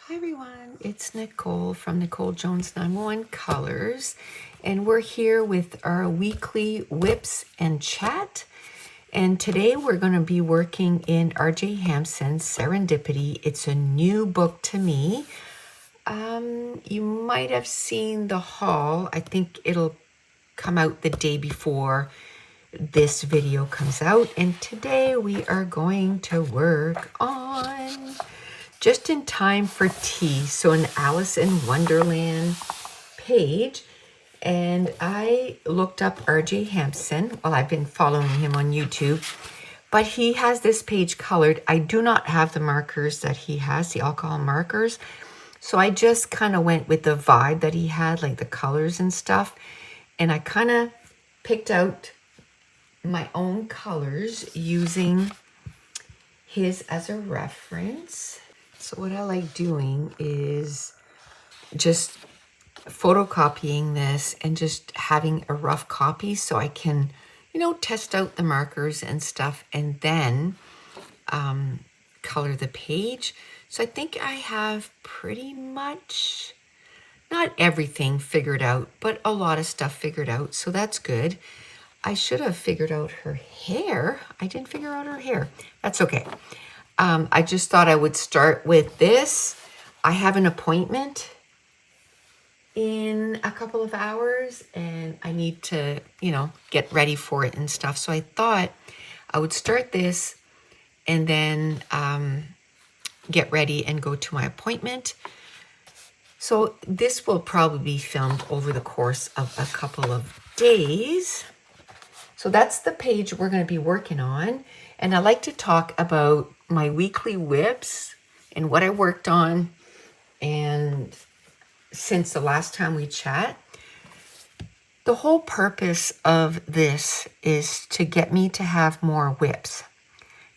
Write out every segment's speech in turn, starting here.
Hi everyone, it's Nicole from Nicole Jones 911 Colors, and we're here with our weekly WIPS and chat. And today we're going to be working in R.J. Hampson's Serendipity. It's a new book to me. You might have seen the haul. I think it'll come out the day before this video comes out. And today we are going to work on Just in Time for Tea. So an Alice in Wonderland page. And I looked up R.J. Hampson. Well, I've been following him on YouTube. But he has this page colored. I do not have the markers that he has, the alcohol markers. So I just kind of went with the vibe that he had, like the colors and stuff. And I kind of picked out my own colors using his as a reference. So what I like doing is just photocopying this and just having a rough copy so I can, test out the markers and stuff and then color the page. So I think I have pretty much, not everything figured out, but a lot of stuff figured out. So that's good. I should have figured out her hair. I didn't figure out her hair. That's okay. I just thought I would start with this. I have an appointment in a couple of hours and I need to, get ready for it and stuff. So I thought I would start this and then get ready and go to my appointment. So this will probably be filmed over the course of a couple of days. So that's the page we're going to be working on. And I like to talk about my weekly WIPS and what I worked on. And since the last time we chat, the whole purpose of this is to get me to have more WIPS.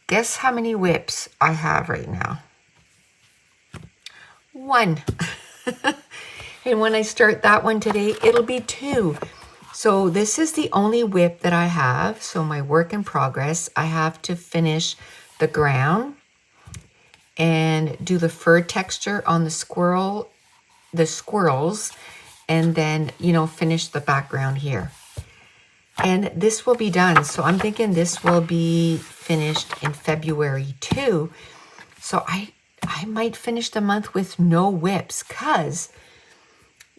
Guess how many WIPS I have right now? 1. And when I start that one today, it'll be 2. So this is the only WIP that I have. So my work in progress, I have to finish the ground and do the fur texture on the squirrels, and then, finish the background here. And this will be done. So I'm thinking this will be finished in February too. So I might finish the month with no WIPs because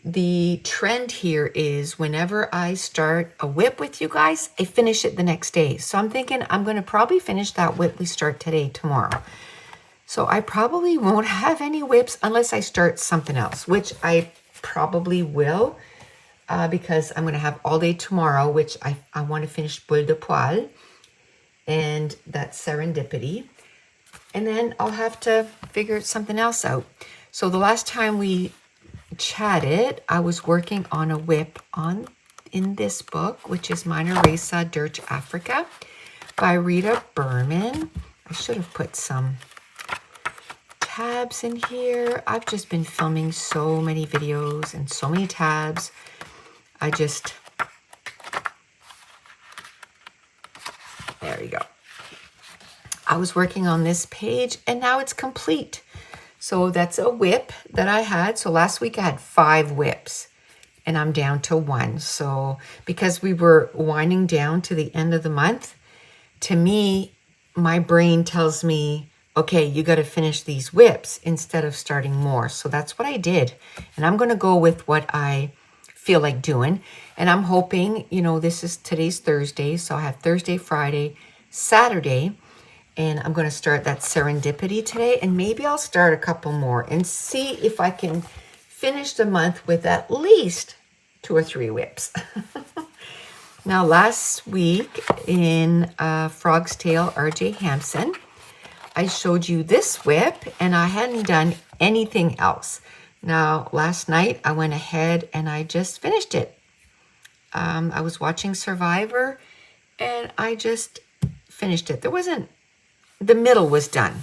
the trend here is whenever I start a WIP with you guys, I finish it the next day. So I'm thinking I'm going to probably finish that WIP we start today, tomorrow. So I probably won't have any WIPs unless I start something else, which I probably will because I'm going to have all day tomorrow, which I want to finish Boule de Poil and that's Serendipity. And then I'll have to figure something else out. So the last time we chatted, I was working on a WIP in this book, which is Minor Resa Dirge Africa by Rita Berman. I should have put some tabs in here. I've just been filming so many videos and so many tabs. There we go. I was working on this page and now it's complete. So that's a WIP that I had. So last week I had 5 WIPs and I'm down to 1. So because we were winding down to the end of the month, to me, my brain tells me, okay, you got to finish these WIPs instead of starting more. So that's what I did. And I'm going to go with what I feel like doing. And I'm hoping, today's Thursday. So I have Thursday, Friday, Saturday. And I'm going to start that Serendipity today. And maybe I'll start a couple more and see if I can finish the month with at least 2 or 3 WIPs. Now, last week in Frog's Tale, R.J. Hampson, I showed you this WIP and I hadn't done anything else. Now, last night I went ahead and I just finished it. I was watching Survivor and I just finished it. The middle was done.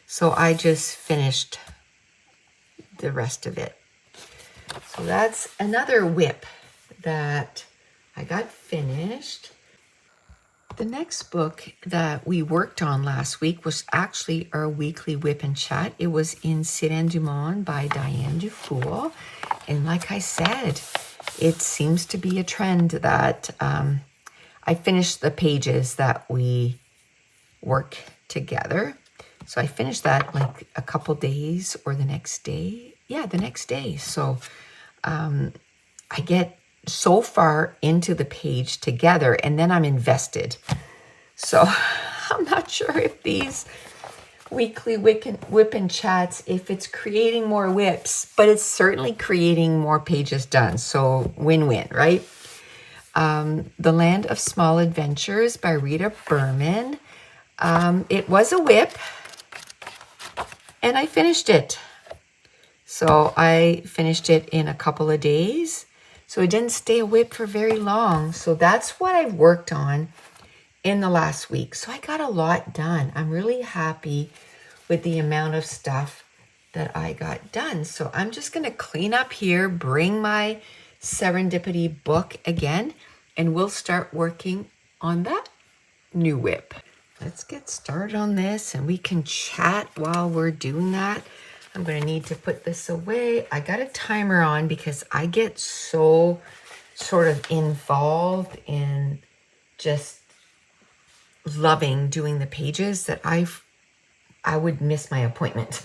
So I just finished the rest of it. So that's another WIP that I got finished. The next book that we worked on last week was actually our weekly whip and chat. It was In Cyrano du Monde by Diane Dufour. And like I said, it seems to be a trend that I finished the pages that we work together. So I finished that like a couple days or the next day. Yeah, the next day. So I get so far into the page together and then I'm invested. So I'm not sure if these weekly whip and chats, if it's creating more whips, but it's certainly creating more pages done. So win-win, right? The Land of Small Adventures by Rita Berman. It was a whip and I finished it. So I finished it in a couple of days. So it didn't stay a whip for very long. So that's what I've worked on in the last week. So I got a lot done. I'm really happy with the amount of stuff that I got done. So I'm just going to clean up here, bring my Serendipity book again, and we'll start working on that new whip. Let's get started on this and we can chat while we're doing that. I'm going to need to put this away. I got a timer on because I get so sort of involved in just loving doing the pages that I would miss my appointment.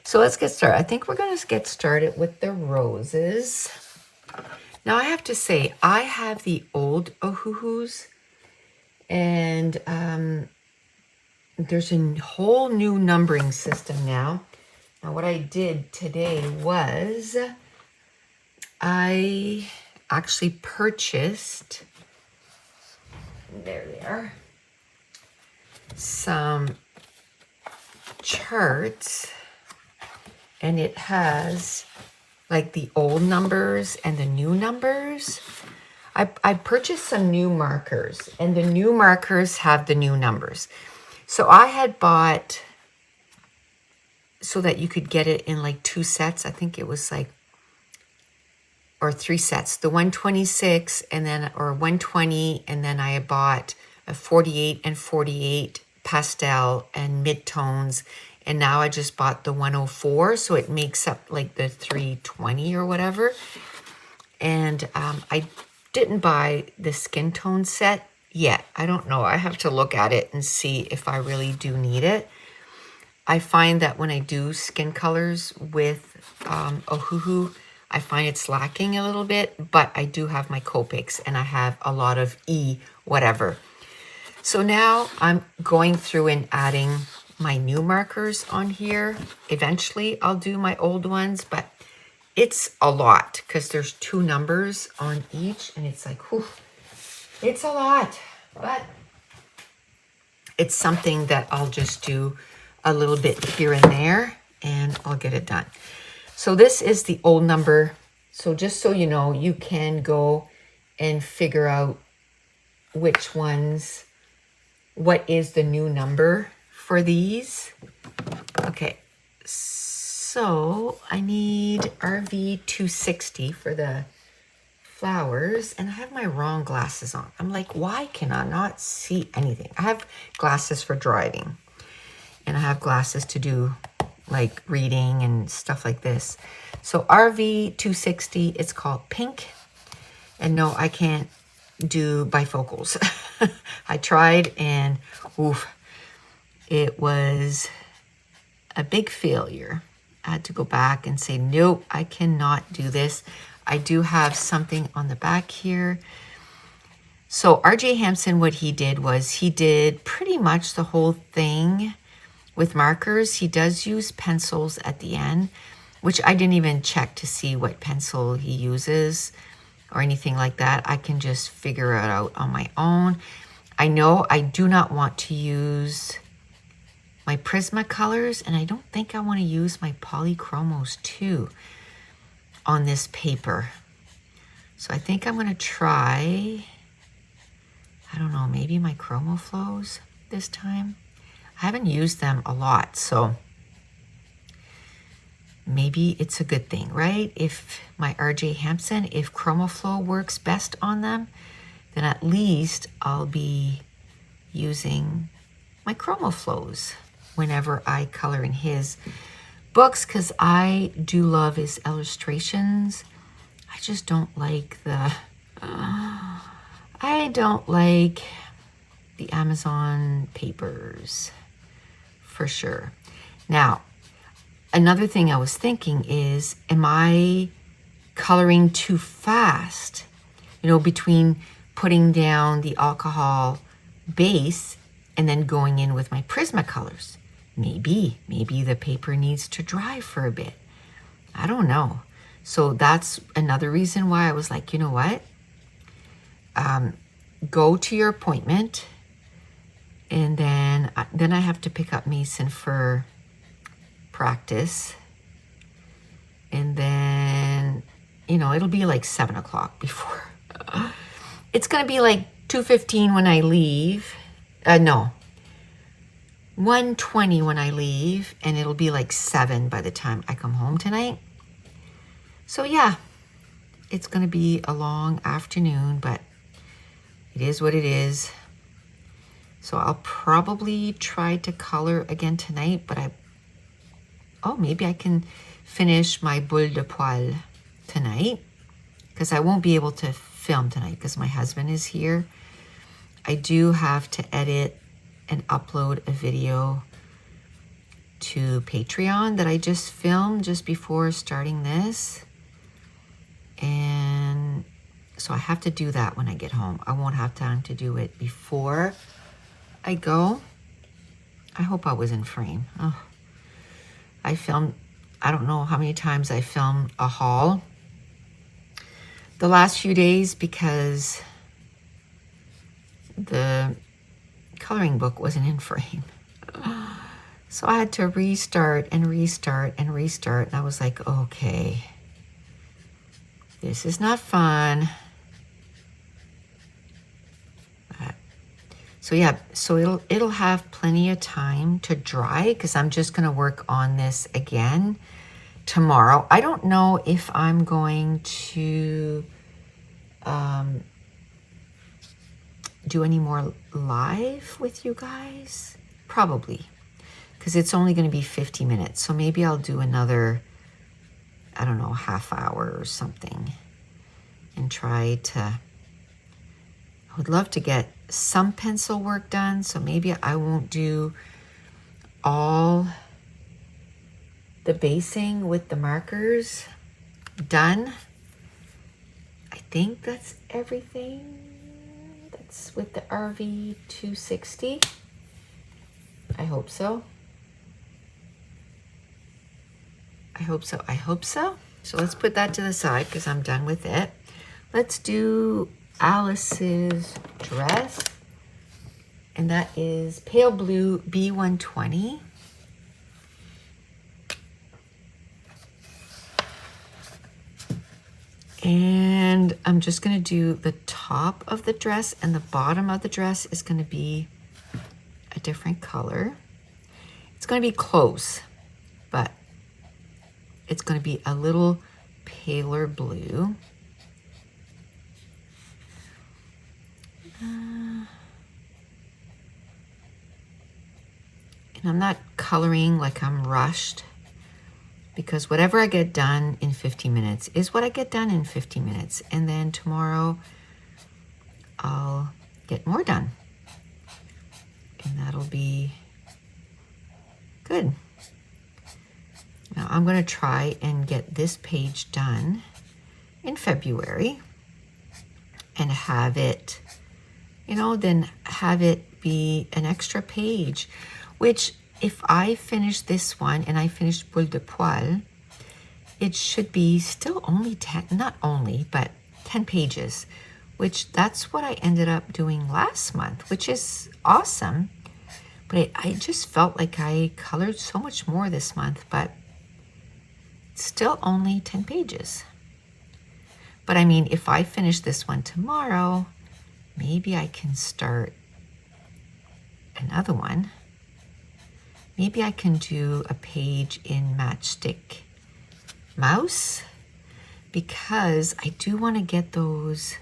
So let's get started. I think we're going to get started with the roses. Now I have to say, I have the old Ohuhus and there's a whole new numbering system now. Now what I did today was I actually purchased, there they are, some charts, and it has like the old numbers and the new numbers. I purchased some new markers, and the new markers have the new numbers. So I had bought so that you could get it in like 2 sets. I think it was like, or 3 sets, the 126 and then, or 120. And then I bought a 48 and 48 pastel and mid-tones. And now I just bought the 104. So it makes up like the 320 or whatever. And I didn't buy the skin tone set yet. I don't know. I have to look at it and see if I really do need it. I find that when I do skin colors with Ohuhu, I find it's lacking a little bit, but I do have my Copics and I have a lot of E whatever. So now I'm going through and adding my new markers on here. Eventually I'll do my old ones, but it's a lot because there's 2 numbers on each and it's like, whew, it's a lot, but it's something that I'll just do a little bit here and there and I'll get it done. So this is the old number. So just so you know, you can go and figure out which ones, what is the new number for these. Okay, so I need RV 260 for the flowers, and I have my wrong glasses on. I'm like, why can I not see anything? I have glasses for driving, and I have glasses to do like reading and stuff like this. So RV 260, it's called pink. And no, I can't do bifocals. I tried and oof, it was a big failure. I had to go back and say, nope, I cannot do this. I do have something on the back here. So RJ Hampson, what he did was he did pretty much the whole thing with markers. He does use pencils at the end, which I didn't even check to see what pencil he uses or anything like that. I can just figure it out on my own. I know I do not want to use my Prismacolors, and I don't think I want to use my Polychromos too on this paper. So I think I'm going to try, I don't know, maybe my ChromoFlows this time. I haven't used them a lot, so maybe it's a good thing, right? If my RJ Hampson, if ChromoFlow works best on them, then at least I'll be using my Chroma Flows whenever I color in his books, because I do love his illustrations. I just don't like I don't like the Amazon papers, for sure. Now, another thing I was thinking is, am I coloring too fast? You know, between putting down the alcohol base and then going in with my Prismacolors. Maybe the paper needs to dry for a bit. I don't know. So that's another reason why I was like, you know what? Go to your appointment, and then I have to pick up Mason for practice. And then, you know, it'll be like 7 o'clock before. It's going to be like 2:15 when I leave. No, 1:20 when I leave, and it'll be like 7 by the time I come home tonight. So yeah, it's going to be a long afternoon, but it is what it is. So I'll probably try to color again tonight, but maybe I can finish my boule de poil tonight, because I won't be able to film tonight because my husband is here. I do have to edit and upload a video to Patreon that I just filmed just before starting this. And so I have to do that when I get home. I won't have time to do it before I go. I hope I was in frame. Oh, I filmed, I don't know how many times I filmed a haul the last few days because the coloring book wasn't in frame. So I had to restart and restart and restart. And I was like, okay, this is not fun. So yeah, so it'll have plenty of time to dry, because I'm just gonna work on this again tomorrow. I don't know if I'm going to do any more live with you guys. Probably, because it's only going to be 50 minutes. So maybe I'll do another, I don't know, half hour or something, and try to, I would love to get some pencil work done. So maybe I won't do all the basing with the markers done. I think that's everything. That's with the RV 260. I hope so. I hope so. I hope so. So let's put that to the side because I'm done with it. Let's do Alice's dress. And that is Pale Blue B120. And I'm just going to do the top of the dress, and the bottom of the dress is going to be a different color. It's going to be close, but it's going to be a little paler blue. And I'm not coloring like I'm rushed, because whatever I get done in 50 minutes is what I get done in 50 minutes. And then tomorrow I'll get more done. And that'll be good. Now I'm going to try and get this page done in February and have it, you know, then have it be an extra page, which if I finish this one and I finish boule de poil, it should be still only 10, not only, but 10 pages, which that's what I ended up doing last month, which is awesome. But I just felt like I colored so much more this month, but it's still only 10 pages. But I mean, if I finish this one tomorrow, maybe I can start another one. Maybe I can do a page in Matchstick Mouse, because I do want to get those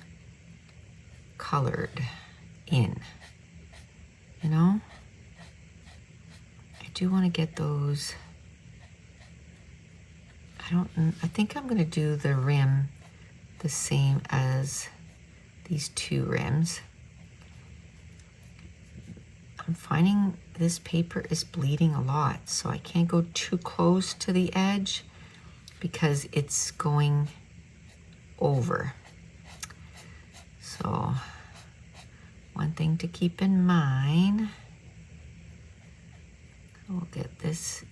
colored in, you know? I do want to get those. I think I'm going to do the rim the same as these two rims. I'm finding this paper is bleeding a lot, so I can't go too close to the edge because it's going over. So one thing to keep in mind, we'll get this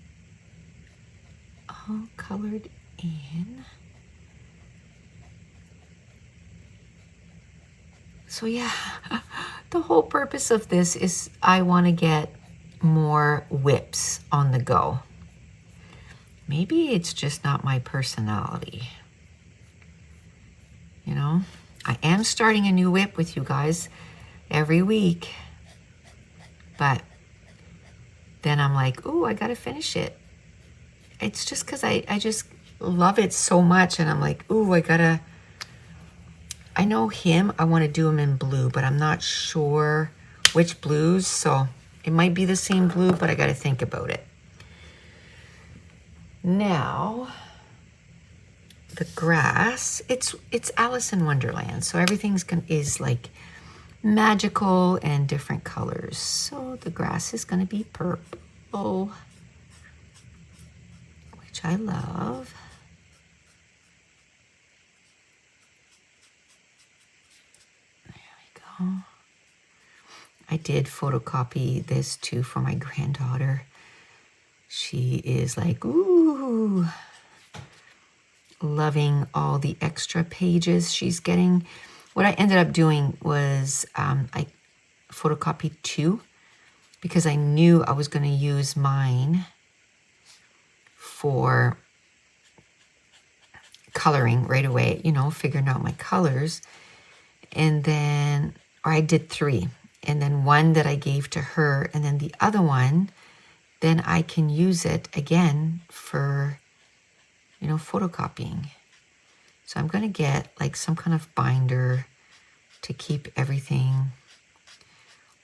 all colored in. So yeah, the whole purpose of this is I want to get more WIPS on the go. Maybe it's just not my personality. You know, I am starting a new WIP with you guys every week, but then I'm like, ooh, I gotta finish it. It's just because I just love it so much, and I'm like, ooh, I know him, I want to do him in blue, but I'm not sure which blues, so it might be the same blue, but I got to think about it. Now, the grass, it's Alice in Wonderland, so everything's is like magical and different colors. So the grass is going to be purple, which I love. I did photocopy this too for my granddaughter. She is like, ooh, loving all the extra pages she's getting. What I ended up doing was I photocopied 2 because I knew I was going to use mine for coloring right away, you know, figuring out my colors. And then, or I did 3, and then 1 that I gave to her, and then the other one, then I can use it again for, you know, photocopying. So I'm going to get like some kind of binder to keep everything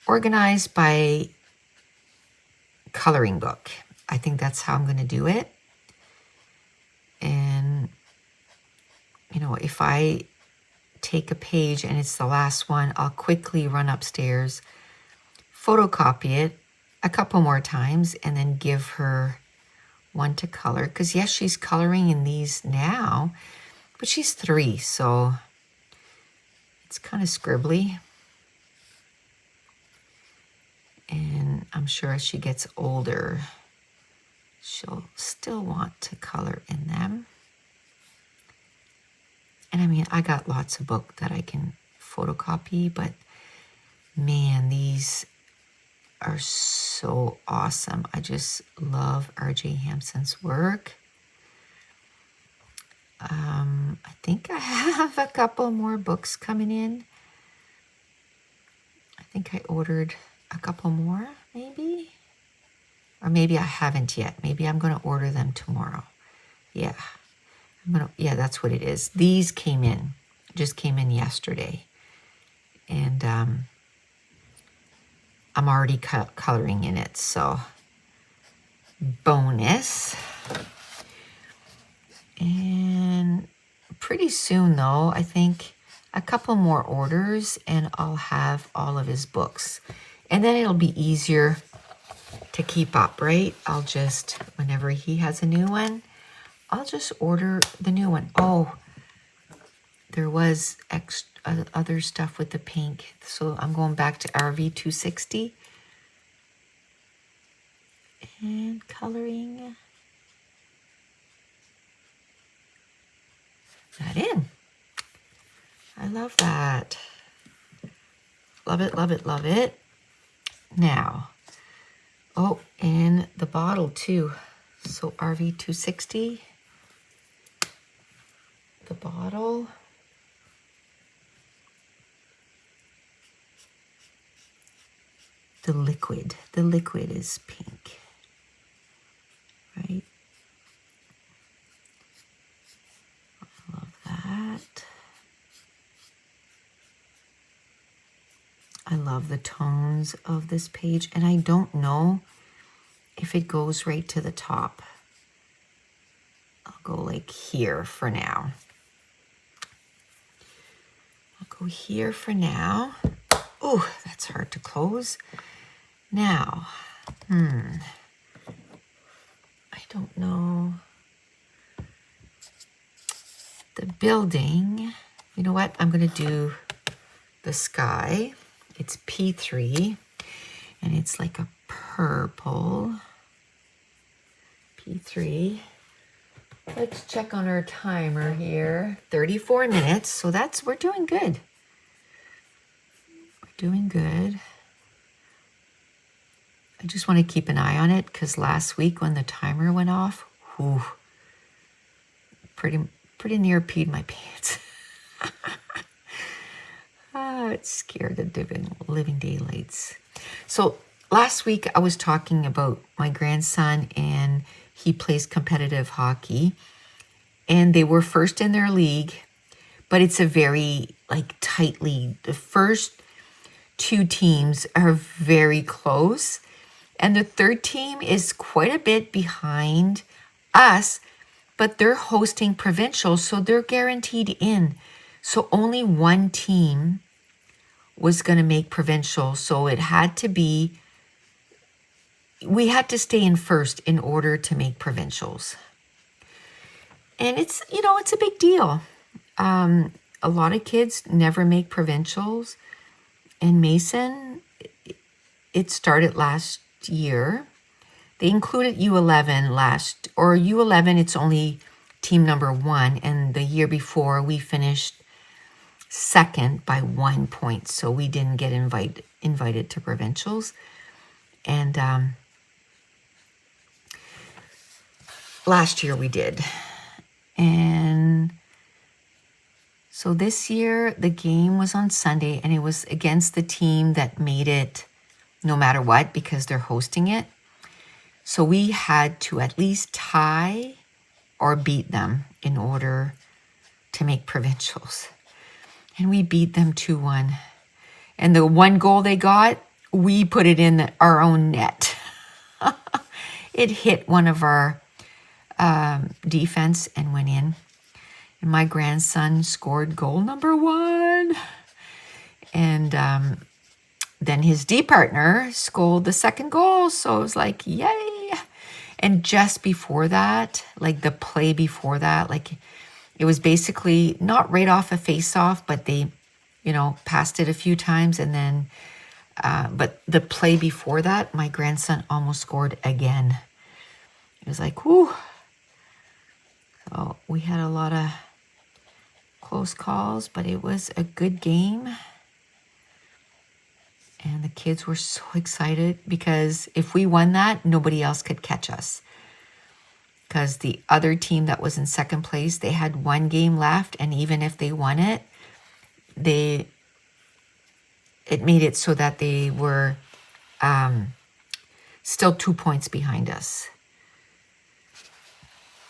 organized by coloring book. I think that's how I'm going to do it. And, you know, if I take a page and it's the last one, I'll quickly run upstairs, photocopy it a couple more times, and then give her one to color. Because yes, she's coloring in these now, but she's 3, so it's kind of scribbly. And I'm sure as she gets older, she'll still want to color in them. And I mean, I got lots of books that I can photocopy, but man, these are so awesome. I just love R.J. Hampson's work. I think I have a couple more books coming in. I think I ordered a couple more, maybe. Or maybe I haven't yet. Maybe I'm going to order them tomorrow. Yeah. Yeah, that's what it is. These came in, just came in yesterday. And I'm already coloring in it, so bonus. And pretty soon though, I think a couple more orders and I'll have all of his books. And then it'll be easier to keep up, right? I'll just, whenever he has a new one, I'll just order the new one. Oh, there was other stuff with the pink. So I'm going back to RV 260 and coloring that in. I love that. Love it, love it, love it. Now, oh, and the bottle too. So RV 260, the bottle. The liquid is pink, right? I love that. I love the tones of this page, and I don't know if it goes right to the top. I'll go like here for now. I'll go here for now. Oh, that's hard to close. Now, I don't know. The building, you know what? I'm going to do the sky. It's P3, and it's like a purple. P3. Let's check on our timer here. 34 minutes, so we're doing good. We're doing good. I just want to keep an eye on it because last week when the timer went off, whew, pretty near peed my pants. It scared the living daylights. So last week I was talking about my grandson, and he plays competitive hockey, and they were first in their league, but it's a very tight league. The first two teams are very close, and the third team is quite a bit behind us, but they're hosting provincials, so they're guaranteed in. So only one team was going to make provincial, so it had to be, we had to stay in first in order to make provincials. And it's, it's a big deal. A lot of kids never make provincials. In Mason, it started last year. They included U11 U11, it's only team number 1, and the year before we finished second by 1 point, so we didn't get invited to provincials. And last year we did. And so this year the game was on Sunday, and it was against the team that made it no matter what because they're hosting it. So we had to at least tie or beat them in order to make provincials. And we beat them 2-1. And the one goal they got, we put it in our own net. It hit one of our defense and went in. And my grandson scored goal number 1. And then his D partner scored the second goal. So it was like, yay. And just before that, the play before that, it was basically not right off a face-off, but they, passed it a few times. And then, but the play before that, my grandson almost scored again. It was like, whoo. So we had a lot of close calls, but it was a good game. And the kids were so excited because if we won that, nobody else could catch us. Because the other team that was in second place, they had one game left, and even if they won it, it made it so that they were still 2 points behind us.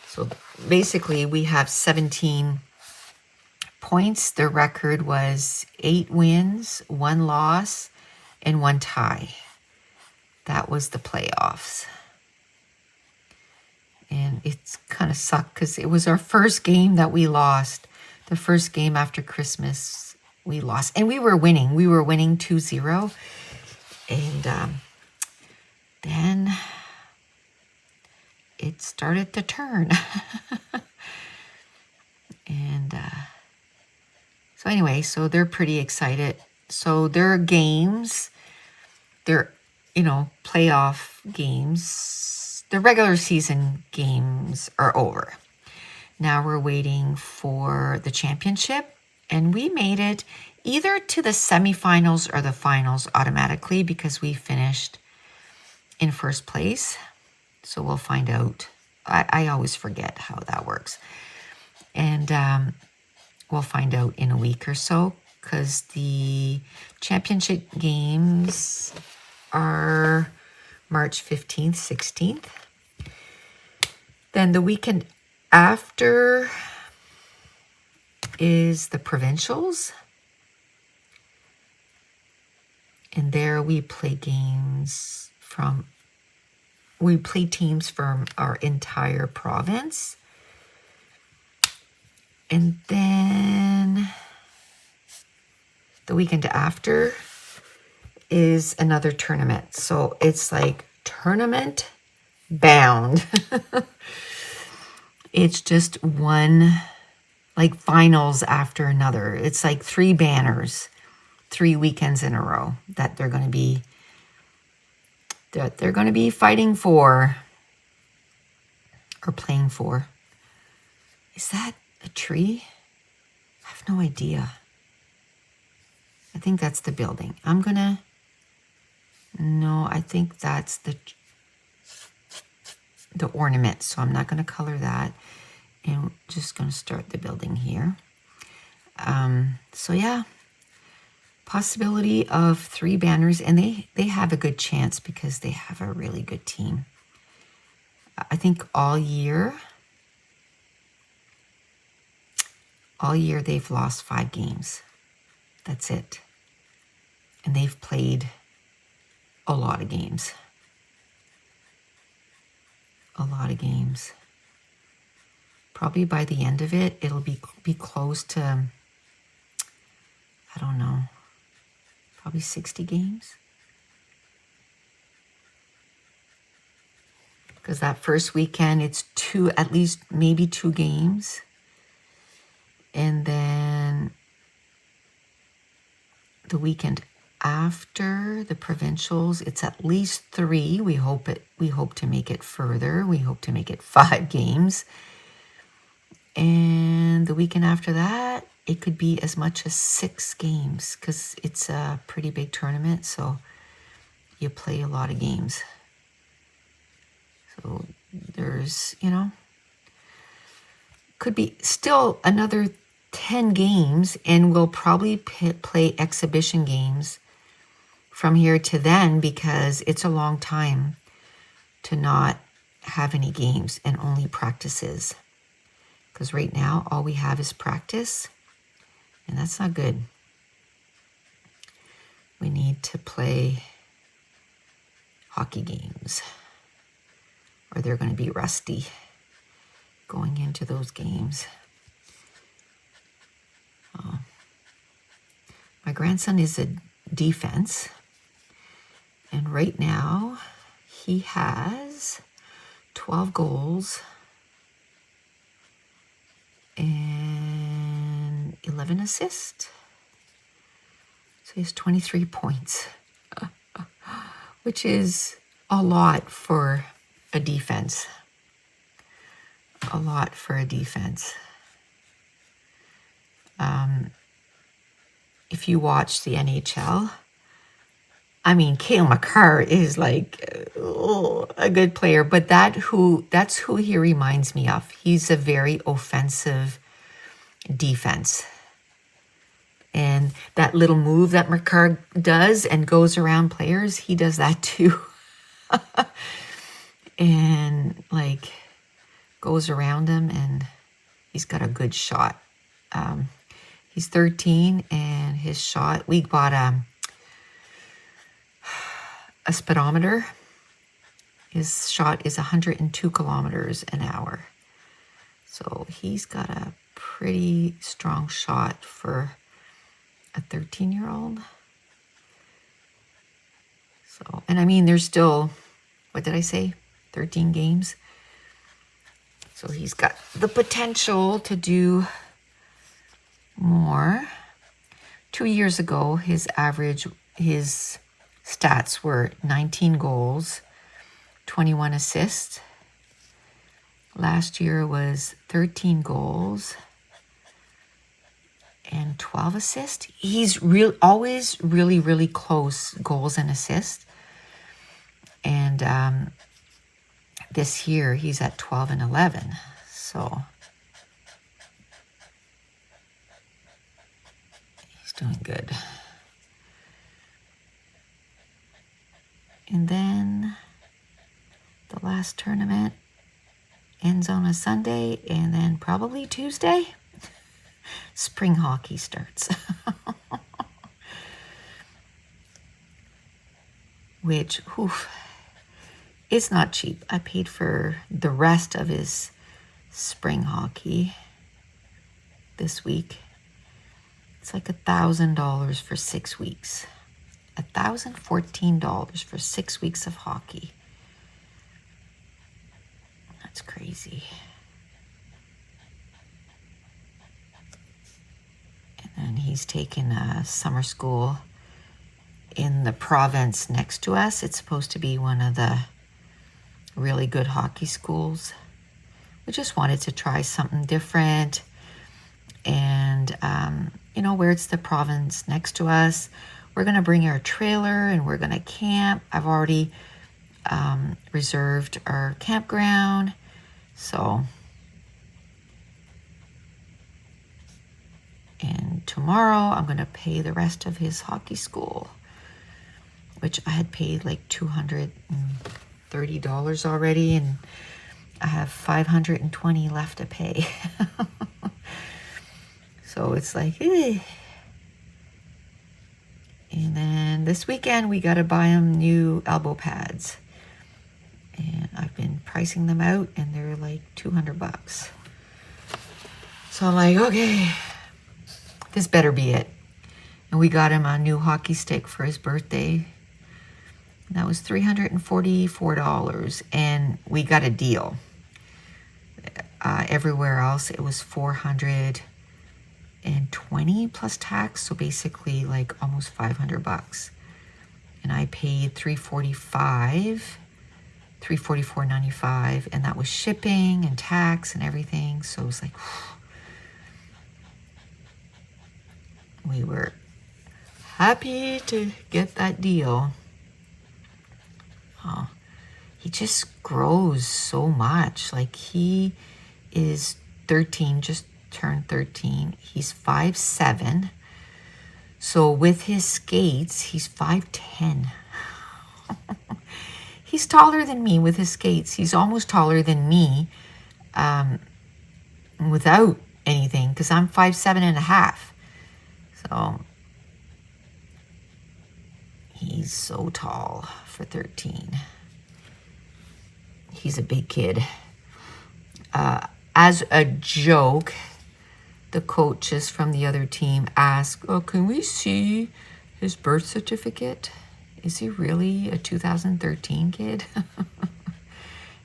So basically, we have 17 points. The record was 8 wins, 1 loss, and 1 tie. That was the playoffs. And it's kind of sucked because it was our first game that we lost. The first game after Christmas, we lost. And we were winning. We were winning 2-0. And then it started to turn. And so anyway, so they're pretty excited. So their games, their, playoff games, the regular season games are over. Now we're waiting for the championship, and we made it either to the semifinals or the finals automatically because we finished in first place. So we'll find out. I always forget how that works. And we'll find out in a week or so because the championship games are March 15th, 16th. Then the weekend after is the provincials. And there we play teams from our entire province. And then the weekend after is another tournament. So it's like tournament bound. It's just one, like finals after another. It's like 3 banners, 3 weekends in a row that they're going to be fighting for or playing for. Is that a tree? I have no idea. I think that's the building. No, I think that's the ornament. So I'm not going to color that. And I'm just going to start the building here. So yeah, possibility of 3 banners. And they have a good chance because they have a really good team. I think all year they've lost 5 games. That's it. And they've played a lot of games. A lot of games. Probably by the end of it, it'll be close to, I don't know, probably 60 games. Because that first weekend, it's at least maybe 2 games. And then the weekend after the provincials, it's at least 3. We hope to make it further. We hope to make it 5 games. And the weekend after that, it could be as much as 6 games because it's a pretty big tournament. So you play a lot of games. So there's, could be still another 10 games, and we'll probably play exhibition games from here to then because it's a long time to not have any games and only practices. Because right now, all we have is practice, and that's not good. We need to play hockey games, or they're going to be rusty going into those games. My grandson is a defense, and right now he has 12 goals and 11 assists. So he has 23 points, which is a lot for a defense. A lot for a defense. If you watch the NHL, I mean, Cale Makar is like a good player, but that's who he reminds me of. He's a very offensive defense. And that little move that Makar does and goes around players, he does that too. And like goes around him, and he's got a good shot. He's 13, and his shot, we bought a speedometer. His shot is 102 kilometers an hour. So he's got a pretty strong shot for a 13-year-old. So, and I mean, there's still, what did I say? 13 games. So he's got the potential to do more. 2 years ago, his stats were 19 goals, 21 assists. Last year was 13 goals and 12 assists. He's always really, really close goals and assists. And this year he's at 12 and 11. So he's doing good. And then the last tournament ends on a Sunday, and then probably Tuesday, spring hockey starts. which, oof, it's not cheap. I paid for the rest of his spring hockey this week. It's like $1,000 for 6 weeks. $1,014 for 6 weeks of hockey. That's crazy. And then he's taken a summer school in the province next to us. It's supposed to be one of the really good hockey schools. We just wanted to try something different. And, you know, where it's the province next to us, we're going to bring our trailer and we're going to camp. I've already reserved our campground. So, and tomorrow I'm going to pay the rest of his hockey school, which I had paid like $230 already, and I have $520 left to pay. So it's like, eh. And then this weekend we got to buy him new elbow pads. And I've been pricing them out and they're like $200. So I'm like, okay, this better be it. And we got him a new hockey stick for his birthday. And that was $344. And we got a deal. Everywhere else it was $420 plus tax, so basically like almost $500. And I paid $344.95, and that was shipping and tax and everything. So it was like, we were happy to get that deal. Oh, he just grows so much. Like, he is 13, just turned 13. He's 5'7". So with his skates, he's 5'10". He's taller than me with his skates. He's almost taller than me without anything, because I'm 5'7.5". So he's so tall for 13. He's a big kid. As a joke, the coaches from the other team asked, oh, can we see his birth certificate? Is he really a 2013 kid?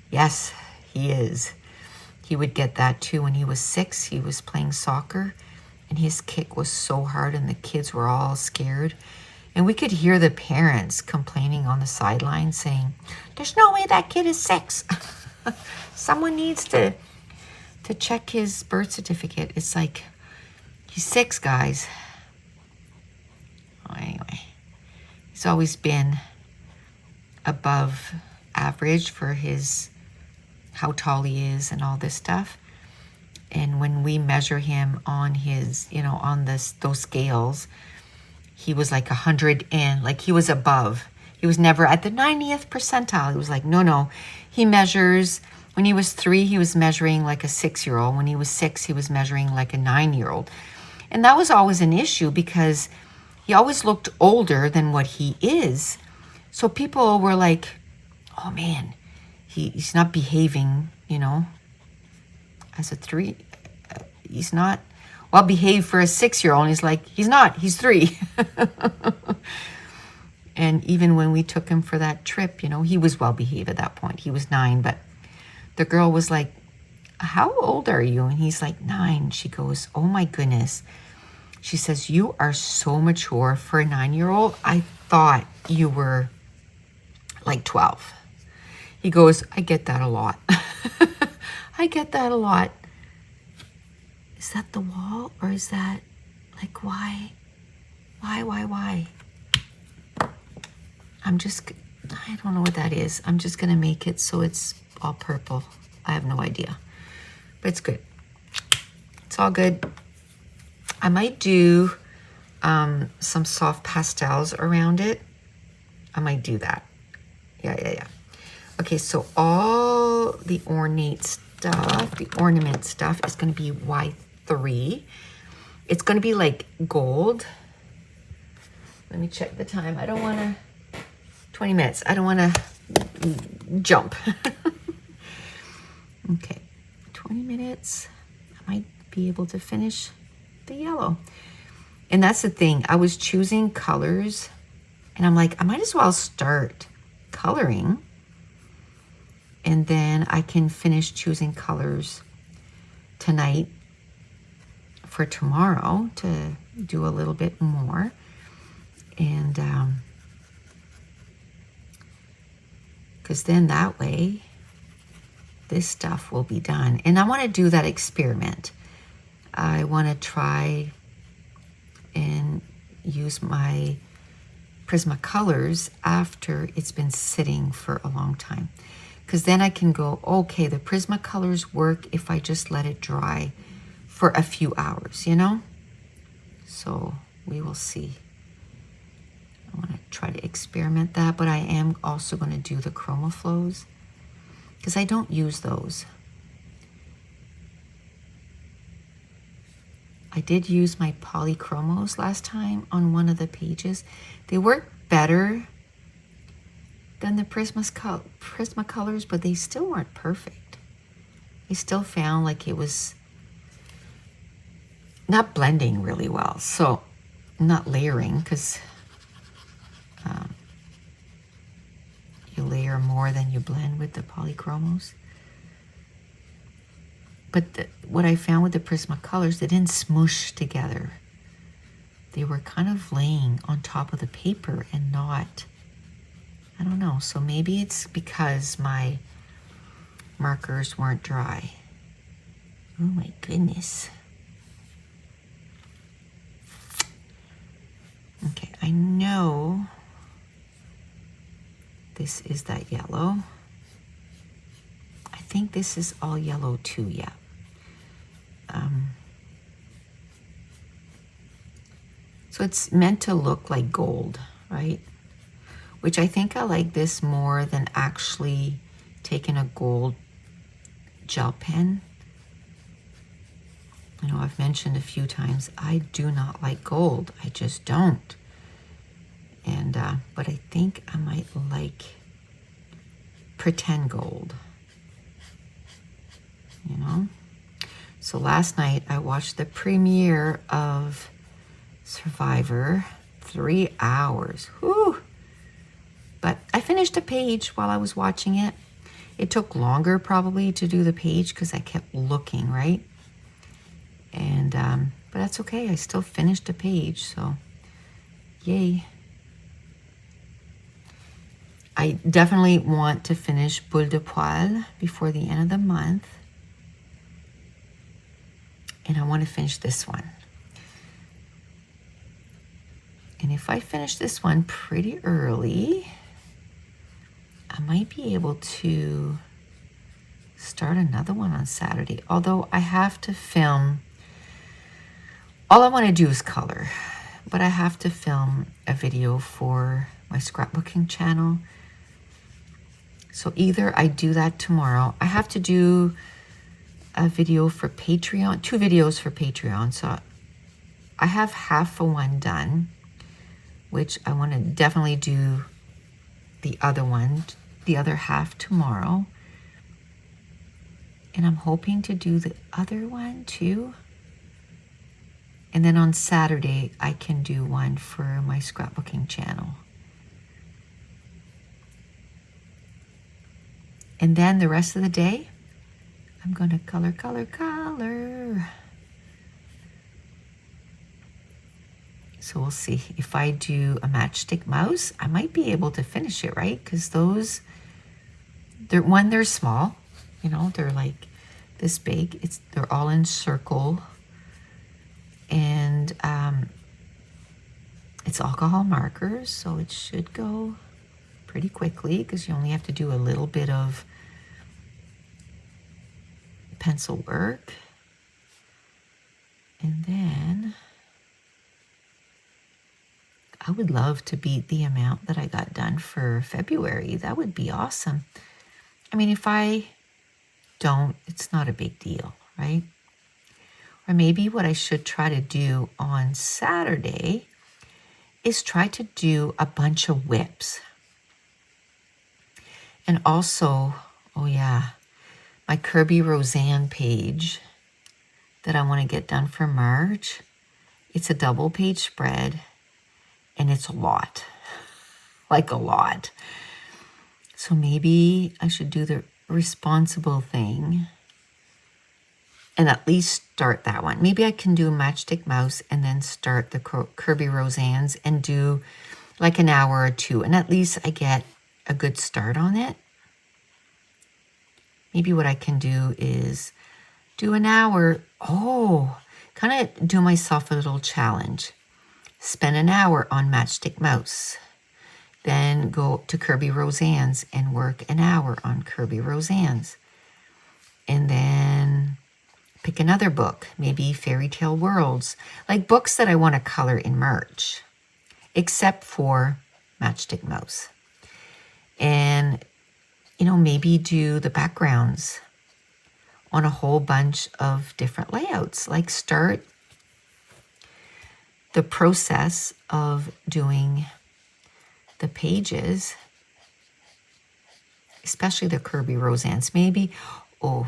Yes, he is. He would get that too. When he was 6, he was playing soccer, and his kick was so hard, and the kids were all scared. And we could hear the parents complaining on the sideline saying, there's no way that kid is 6. Someone needs to check his birth certificate. It's like, he's 6, guys. Oh, anyway, he's always been above average for his, how tall he is and all this stuff. And when we measure him on his, you know, on those scales, he was like 100 and like he was above. He was never at the 90th percentile. He was like, no. He measures, when he was 3, he was measuring like a 6-year-old. When he was 6, he was measuring like a 9-year-old. And that was always an issue because he always looked older than what he is. So people were like, oh man, he's not behaving, you know, as a 3. He's not well behaved for a 6-year-old. And he's like, he's 3. And even when we took him for that trip, you know, he was well behaved at that point. He was 9, but the girl was like, how old are you? And he's like, 9. She goes, oh my goodness. She says, you are so mature for a 9-year-old. I thought you were like 12. He goes, I get that a lot. I get that a lot. Is that the wall, or is that like, why? I don't know what that is. I'm just going to make it so it's all purple. I have no idea, but it's good. It's all good. I might do some soft pastels around it. I might do that. Yeah. Okay, so all the ornament stuff is going to be Y3. It's going to be like gold. Let me check the time. I don't want to 20 minutes. I don't want to jump. Okay, 20 minutes. I might be able to finish the yellow. And that's the thing. I was choosing colors and I'm like, I might as well start coloring and then I can finish choosing colors tonight for tomorrow to do a little bit more. And because then that way this stuff will be done. And I want to do that experiment. I want to try and use my Prismacolors after it's been sitting for a long time. Because then I can go, okay, the Prismacolors work if I just let it dry for a few hours, you know? So we will see. I want to try to experiment that, but I am also going to do the ChromaFlows because I don't use those. I did use my polychromos last time on one of the pages. They work better than the Prismacolors, but they still weren't perfect. I still found like it was not blending really well. So not layering because you layer more than you blend with the polychromos. But what I found with the Prismacolors, they didn't smoosh together. They were kind of laying on top of the paper and not, I don't know. So maybe it's because my markers weren't dry. Oh my goodness. Okay, I know this is that yellow. I think this is all yellow too, yeah. So it's meant to look like gold, right? Which I think I like this more than actually taking a gold gel pen. You know, I've mentioned a few times, I do not like gold. I just don't. And, but I think I might like pretend gold, you know? So last night I watched the premiere of Survivor, 3 hours. Whew. But I finished a page while I was watching it. It took longer probably to do the page because I kept looking, right? And, but that's okay. I still finished a page, so yay. I definitely want to finish Boule de Poil before the end of the month. And I want to finish this one. And if I finish this one pretty early, I might be able to start another one on Saturday. Although I have to film, all I want to do is color, but I have to film a video for my scrapbooking channel. So either I do that tomorrow. I have to do a video for Patreon, 2 videos for Patreon. So I have half of one done, which I want to definitely do the other one, the other half tomorrow. And I'm hoping to do the other one too. And then on Saturday, I can do one for my scrapbooking channel. And then the rest of the day, I'm going to color, color, color. So we'll see. If I do a matchstick mouse, I might be able to finish it, right? Because those, they're small, you know, they're like this big. They're all in circle. And it's alcohol markers, so it should go pretty quickly because you only have to do a little bit of pencil work. And then I would love to beat the amount that I got done for February. That would be awesome. I mean, if I don't, it's not a big deal, right? Or maybe what I should try to do on Saturday is try to do a bunch of WIPs. And also, oh yeah, my Kirby Roseanne page that I want to get done for March. It's a double page spread and it's a lot, like a lot. So maybe I should do the responsible thing and at least start that one. Maybe I can do Matchstick Mouse and then start the Kirby Roseanne's and do like an hour or two. And at least I get a good start on it. Maybe what I can do is do an hour. Oh, kind of do myself a little challenge. Spend an hour on Matchstick Mouse. Then go to Kirby Roseanne's and work an hour on Kirby Roseanne's. And then pick another book, maybe Fairy Tale Worlds, like books that I want to color in March, except for Matchstick Mouse. And, you know, maybe do the backgrounds on a whole bunch of different layouts, like start the process of doing the pages, especially the Kirby Roseanne's. Maybe, oh,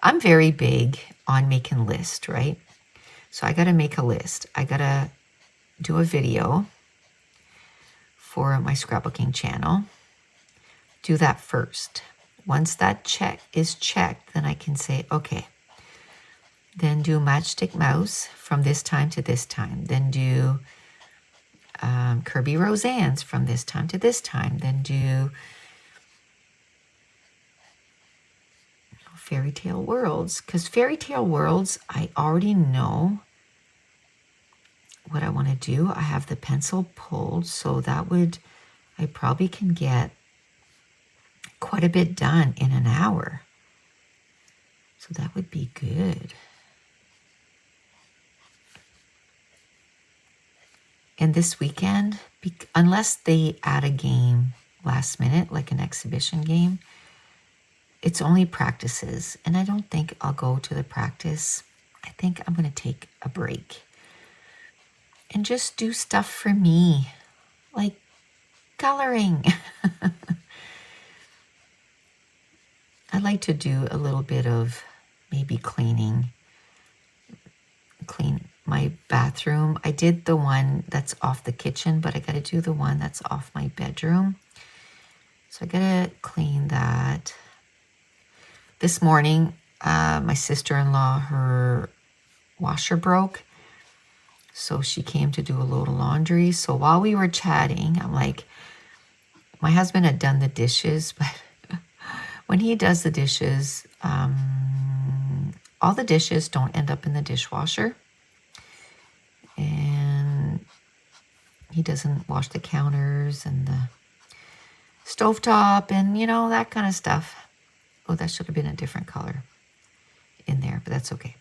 I'm very big on making lists, right? So I got to make a list. I got to do a video for my scrapbooking channel. Do that first. Once that check is checked, then I can say, okay, then do Matchstick Mouse from this time to this time. Then do Kirby Roseanne's from this time to this time. Then do Fairy Tale Worlds. Because Fairy Tale Worlds, I already know what I want to do. I have the pencil pulled, so that would, I probably can get quite a bit done in an hour. So that would be good. And this weekend, unless they add a game last minute, like an exhibition game, it's only practices. And I don't think I'll go to the practice. I think I'm going to take a break and just do stuff for me, like coloring. I like to do a little bit of maybe clean my bathroom. I did the one that's off the kitchen, but I got to do the one that's off my bedroom. So I got to clean that. This morning, my sister-in-law, her washer broke. So she came to do a load of laundry. So while we were chatting, I'm like, my husband had done the dishes, but when he does the dishes, all the dishes don't end up in the dishwasher. And he doesn't wash the counters and the stovetop and, you know, that kind of stuff. Oh, that should have been a different color in there, but that's okay.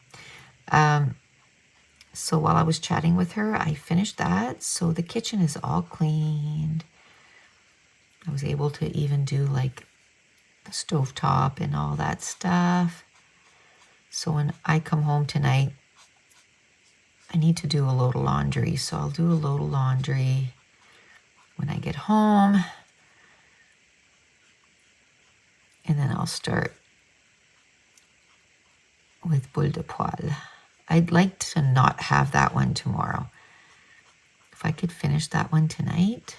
So while I was chatting with her, I finished that. So the kitchen is all cleaned. I was able to even do like the stovetop and all that stuff. So when I come home tonight, I need to do a load of laundry. So I'll do a load of laundry when I get home. And then I'll start with boule de poil. I'd like to not have that one tomorrow. If I could finish that one tonight,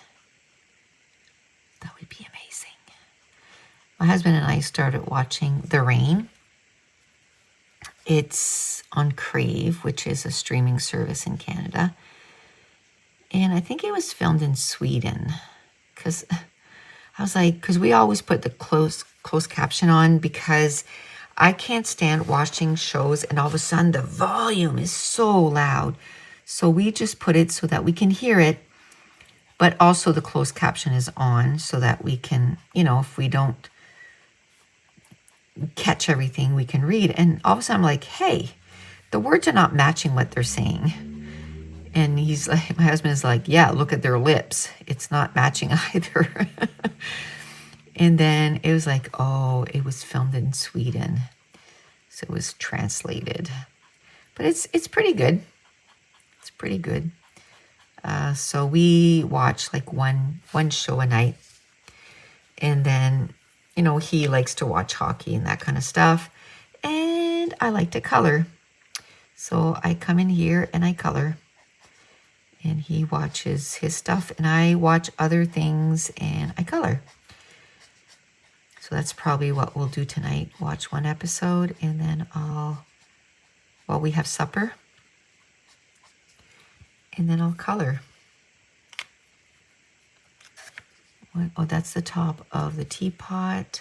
that would be amazing. My husband and I started watching The Rain. It's on Crave, which is a streaming service in Canada. And I think it was filmed in Sweden. Because I was like, because we always put the closed caption on because I can't stand watching shows and all of a sudden the volume is so loud. So we just put it so that we can hear it, but also the closed caption is on so that we can, you know, if we don't catch everything, we can read. And all of a sudden I'm like, hey, the words are not matching what they're saying. And he's like, my husband is like, yeah, look at their lips. It's not matching either. And then it was like, oh, it was filmed in Sweden. So it was translated. But it's pretty good. It's pretty good. So we watch like one show a night. And then you know, he likes to watch hockey and that kind of stuff. And I like to color. So I come in here and I color. And he watches his stuff and I watch other things and I color. So that's probably what we'll do tonight. Watch one episode and then while we have supper. And then I'll color. Oh, that's the top of the teapot.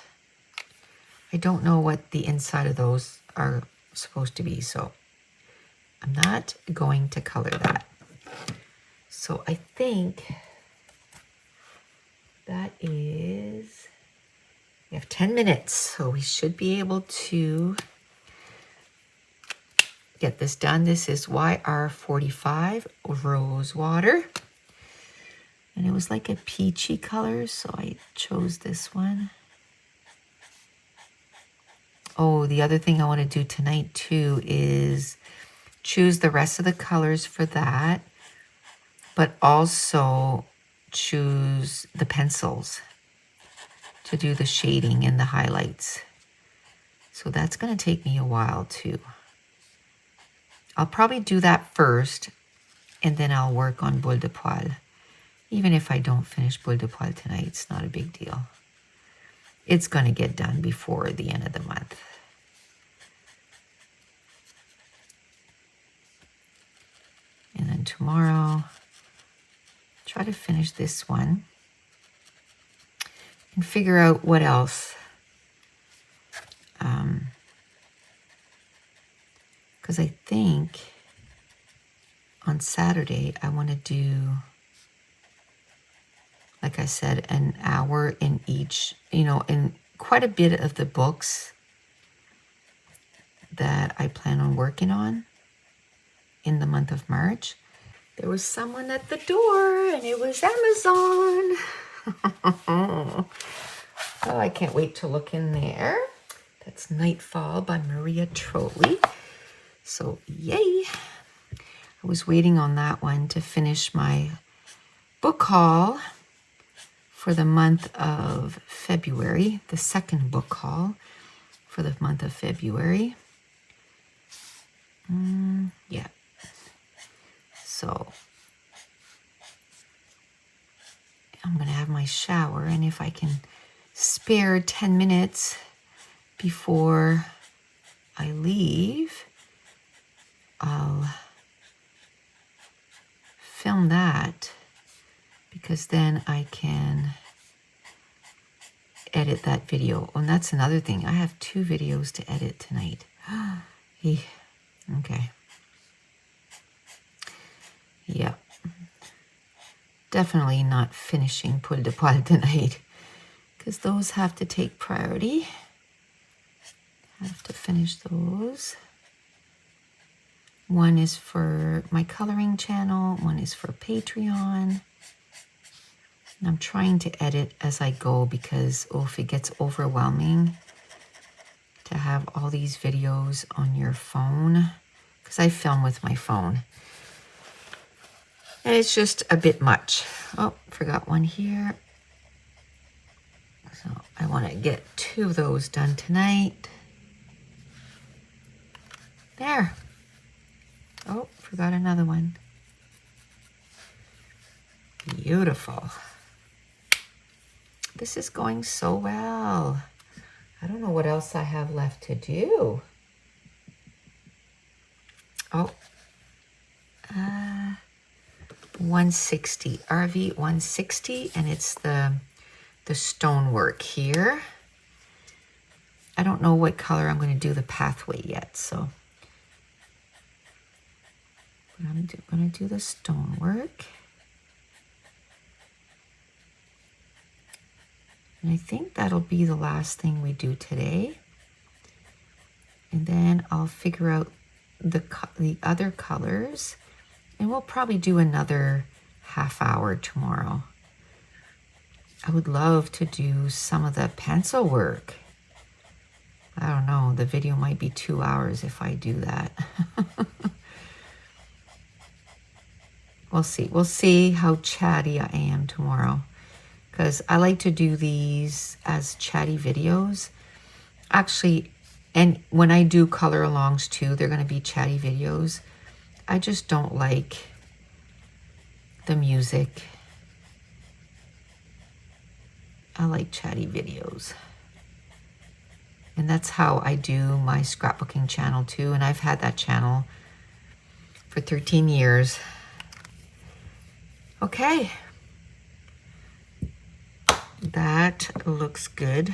I don't know what the inside of those are supposed to be, so I'm not going to color that. So I think that is, we have 10 minutes, so we should be able to get this done. This is YR45 Rose Water. And it was like a peachy color, so I chose this one. Oh, the other thing I want to do tonight too is choose the rest of the colors for that, but also choose the pencils to do the shading and the highlights. So that's going to take me a while too. I'll probably do that first, and then I'll work on Boule de Poil. Even if I don't finish Boule de Poil tonight, it's not a big deal. It's going to get done before the end of the month. And then tomorrow, try to finish this one and figure out what else. Because I think on Saturday, I want to do, like I said, an hour in each, you know, in quite a bit of the books that I plan on working on in the month of March. There was someone at the door and it was Amazon. Oh, I can't wait to look in there. That's Nightfall by Maria Trolli. So yay. I was waiting on that one to finish my book haul for the month of February, the second book haul for the month of February. Yeah. So I'm going to have my shower, and if I can spare 10 minutes before I leave, I'll film that, because then I can edit that video. Oh, and that's another thing. I have 2 videos to edit tonight. Okay. Yeah. Definitely not finishing Boule de Poil tonight, because those have to take priority. I have to finish those. One is for my coloring channel, one is for Patreon. And I'm trying to edit as I go, because if it gets overwhelming to have all these videos on your phone, because I film with my phone. And it's just a bit much. Oh, forgot one here. So I want to get 2 of those done tonight. There. Oh, forgot another one. Beautiful. This is going so well. I don't know what else I have left to do. Oh, 160, RV 160, and it's the stonework here. I don't know what color I'm going to do the pathway yet, so I'm going to do the stonework. And I think that'll be the last thing we do today. And then I'll figure out the other colors, and we'll probably do another half hour tomorrow. I would love to do some of the pencil work. I don't know, the video might be 2 hours if I do that. We'll see. We'll see how chatty I am tomorrow, because I like to do these as chatty videos. Actually, and when I do color alongs too, they're going to be chatty videos. I just don't like the music. I like chatty videos. And that's how I do my scrapbooking channel too. And I've had that channel for 13 years. Okay. That looks good.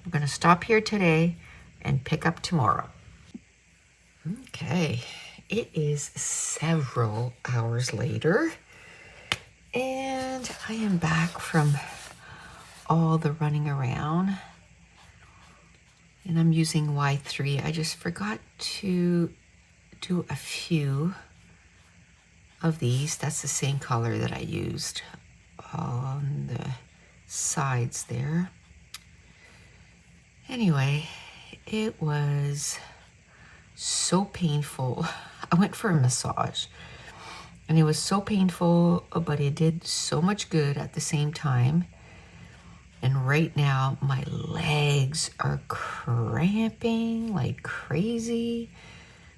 I'm going to stop here today and pick up tomorrow. Okay. It is several hours later. And I am back from all the running around. And I'm using Y3. I just forgot to do a few of these. That's the same color that I used on the sides there. Anyway, it was so painful. I went for a massage and it was so painful, but it did so much good at the same time. And right now my legs are cramping like crazy.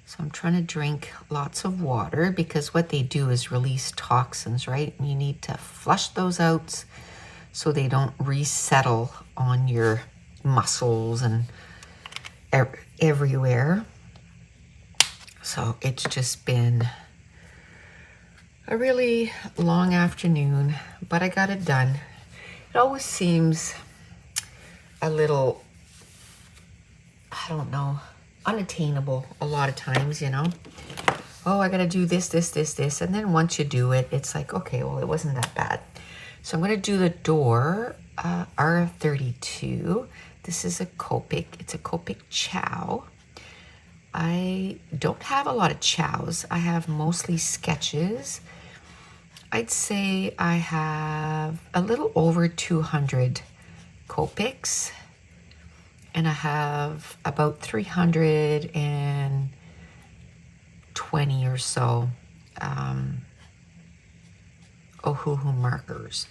So I'm trying to drink lots of water because what they do is release toxins, right? And you need to flush those out so they don't resettle on your muscles and everywhere. So it's just been a really long afternoon, but I got it done. It always seems a little, I don't know, unattainable a lot of times, you know. Oh, I gotta do this. And then once you do it, it's like, okay, well, it wasn't that bad. So I'm gonna do the door, R32. This is a Copic, it's a Copic chow. I don't have a lot of chows. I have mostly sketches. I'd say I have a little over 200 Copics, and I have about 320 or so Ohuhu markers.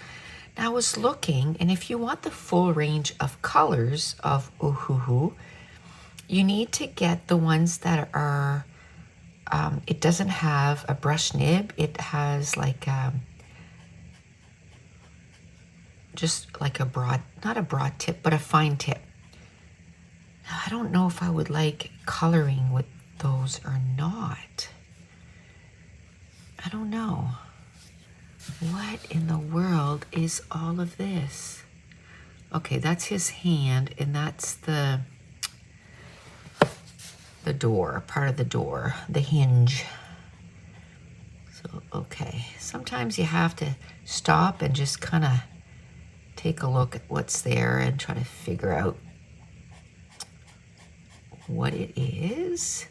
Now I was looking, and if you want the full range of colors of Ohuhu, you need to get the ones that are, it doesn't have a brush nib. It has like just like a broad, not a broad tip, but a fine tip. Now, I don't know if I would like coloring with those or not. I don't know. What in the world is all of this? Okay, that's his hand, and that's the door, part of the door, the hinge. So, okay, sometimes you have to stop and just kind of take a look at what's there and try to figure out what it is.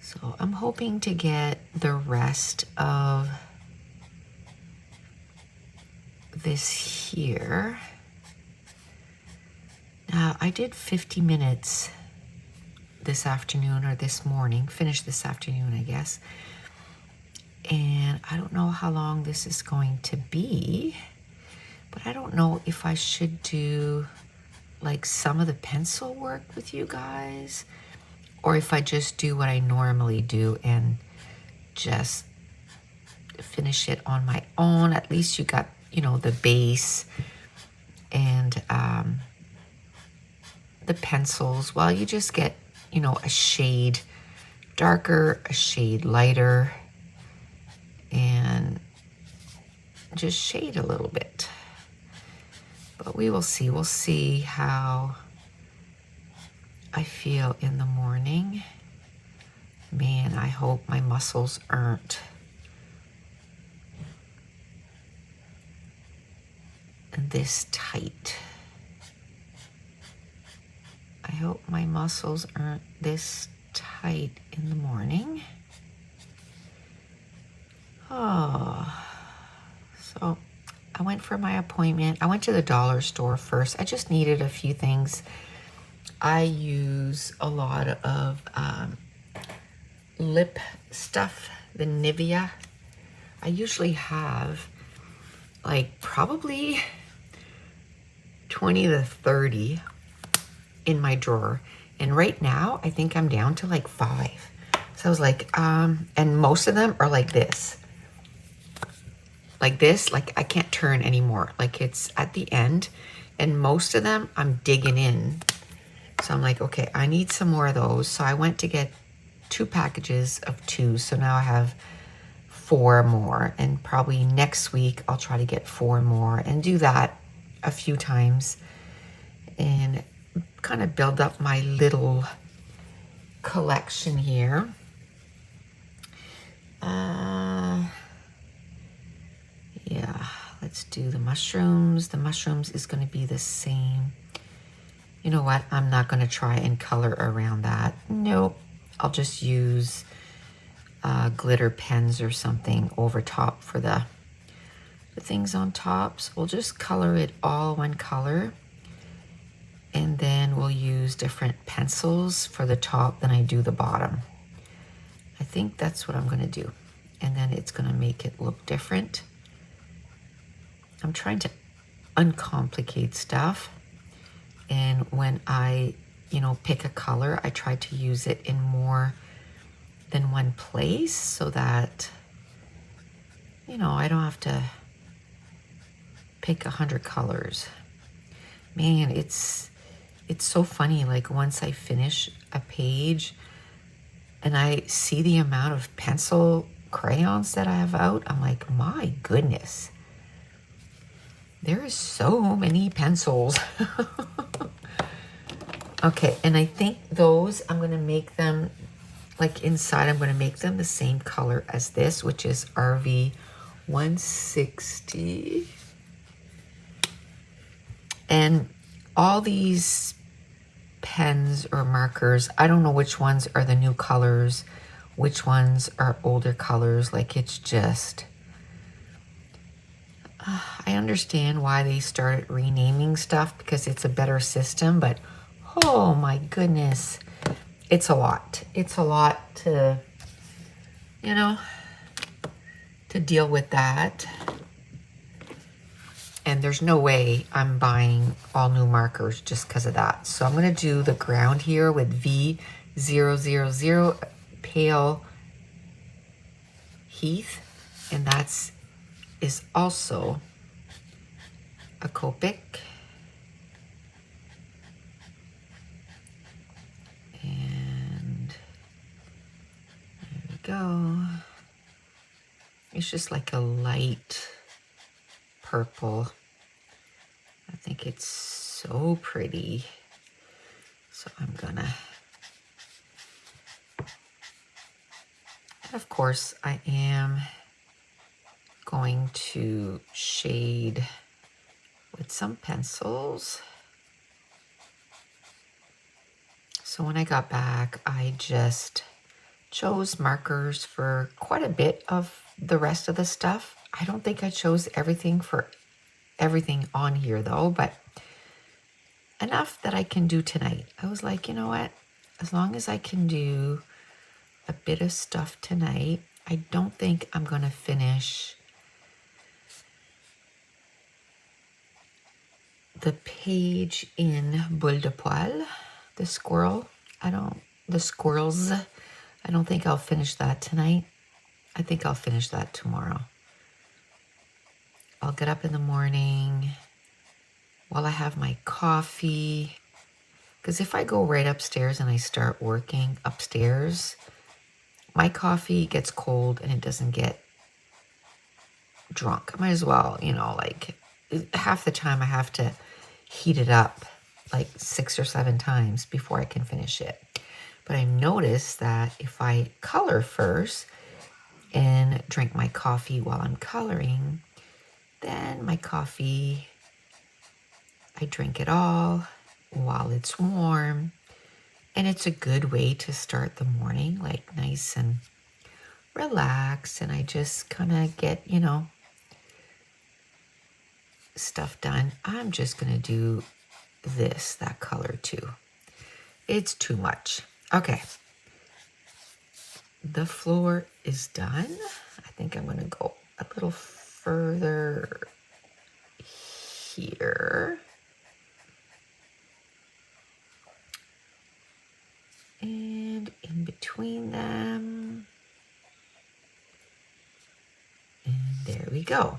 So I'm hoping to get the rest of this here. Now, I did 50 minutes this afternoon, or this morning, finished this afternoon, I guess. And I don't know how long this is going to be, but I don't know if I should do like some of the pencil work with you guys, or if I just do what I normally do and just finish it on my own. At least you got, you know, the base and the pencils. Well, you just get, you know, a shade darker, a shade lighter, and just shade a little bit. But we will see. We'll see how I feel in the morning. Man, I hope my muscles aren't this tight. I hope my muscles aren't this tight in the morning. Oh, so I went for my appointment. I went to the dollar store first. I just needed a few things. I use a lot of lip stuff, the Nivea I usually have like probably 20 to 30 in my drawer. And right now, I think I'm down to like 5. So I was like, and most of them are like this. Like this, like I can't turn anymore. Like it's at the end. And most of them, I'm digging in. So I'm like, okay, I need some more of those. So I went to get 2 packages of 2. So now I have 4 more. And probably next week, I'll try to get 4 more and do that a few times. And kind of build up my little collection here. Yeah, let's do the mushrooms. The mushrooms is going to be the same. You know what? I'm not going to try and color around that. Nope. I'll just use glitter pens or something over top for the things on top. So we'll just color it all one color. And then we'll use different pencils for the top than I do the bottom. I think that's what I'm going to do. And then it's going to make it look different. I'm trying to uncomplicate stuff. And when I, pick a color, I try to use it in more than one place so that, I don't have to pick 100 colors. Man, it's so funny. Like once I finish a page and I see the amount of pencil crayons that I have out, I'm like, my goodness. There is so many pencils. Okay, and I think those, I'm going to make them, like inside, I'm going to make them the same color as this, which is RV 160. And all these pens or markers, I don't know which ones are the new colors, which ones are older colors. Like it's just... I understand why they started renaming stuff because it's a better system, but oh my goodness, it's a lot. It's a lot to, to deal with that. And there's no way I'm buying all new markers just because of that. So I'm going to do the ground here with V000 Pale Heath, and that's is also a Copic. And there we go. It's just like a light purple. I think it's so pretty. So I'm gonna, of course, I am going to shade with some pencils. So when I got back, I just chose markers for quite a bit of the rest of the stuff. I don't think I chose everything for everything on here though, but enough that I can do tonight. I was like, you know what? As long as I can do a bit of stuff tonight, I don't think I'm going to finish the page in Boule de Poil, the squirrels. I don't think I'll finish that tonight. I think I'll finish that tomorrow. I'll get up in the morning while I have my coffee. Because if I go right upstairs and I start working upstairs, my coffee gets cold and it doesn't get drunk. I might as well, like half the time I have to heat it up like 6 or 7 times before I can finish it. But I noticed that if I color first and drink my coffee while I'm coloring, then my coffee, I drink it all while it's warm. And it's a good way to start the morning, like nice and relaxed. And I just kind of get, stuff done. I'm just going to do that color too. It's too much. Okay. The floor is done. I think I'm going to go a little further here. And in between them. And there we go.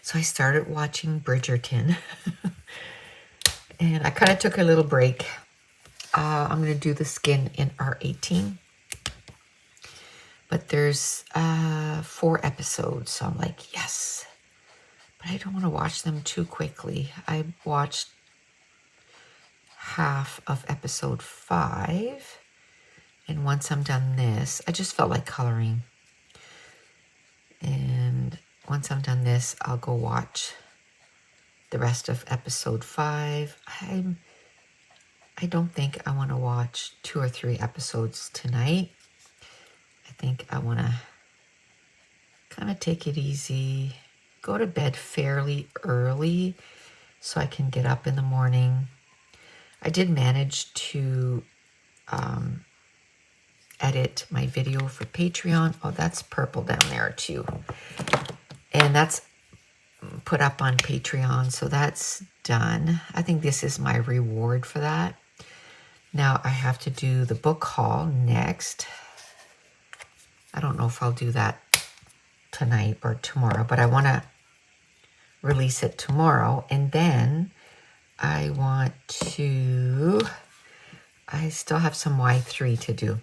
So I started watching Bridgerton. And I kind of took a little break. I'm going to do the skin in R18. But there's 4 episodes. So I'm like, yes. But I don't want to watch them too quickly. I watched half of episode 5. And once I'm done this, I just felt like coloring. And once I'm done this, I'll go watch the rest of episode 5. I don't think I want to watch 2 or 3 episodes tonight. I think I want to kind of take it easy, go to bed fairly early so I can get up in the morning. I did manage to edit my video for Patreon. Oh, that's purple down there too. And that's put up on Patreon, so that's done. I think this is my reward for that. Now I have to do the book haul next. I don't know if I'll do that tonight or tomorrow, but I want to release it tomorrow. And then I want to, I still have some Y3 to do.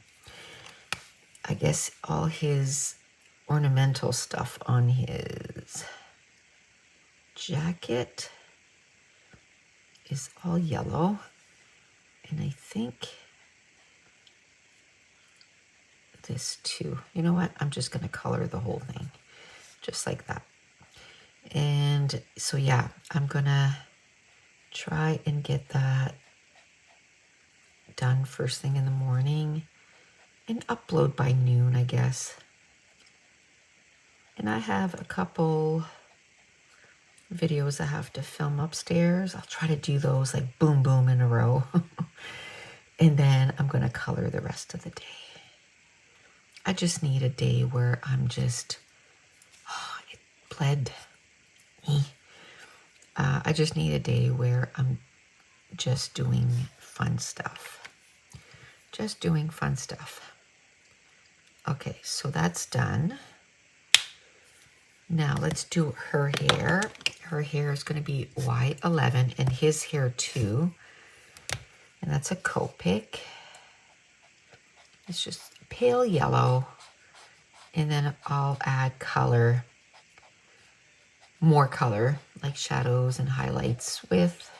I guess all his ornamental stuff on his jacket is all yellow. And I think this too. You know what? I'm just going to color the whole thing just like that. And so, yeah, I'm going to try and get that done first thing in the morning and upload by noon, I guess. And I have a couple videos I have to film upstairs. I'll try to do those like boom, boom in a row. And then I'm going to color the rest of the day. I just need a day where I'm just, it bled me. I just need a day where I'm just doing fun stuff. Just doing fun stuff. Okay, so that's done. Now let's do her hair. Her hair is going to be Y11 and his hair too. And that's a Copic. It's just pale yellow. And then I'll add color, more color, like shadows and highlights with,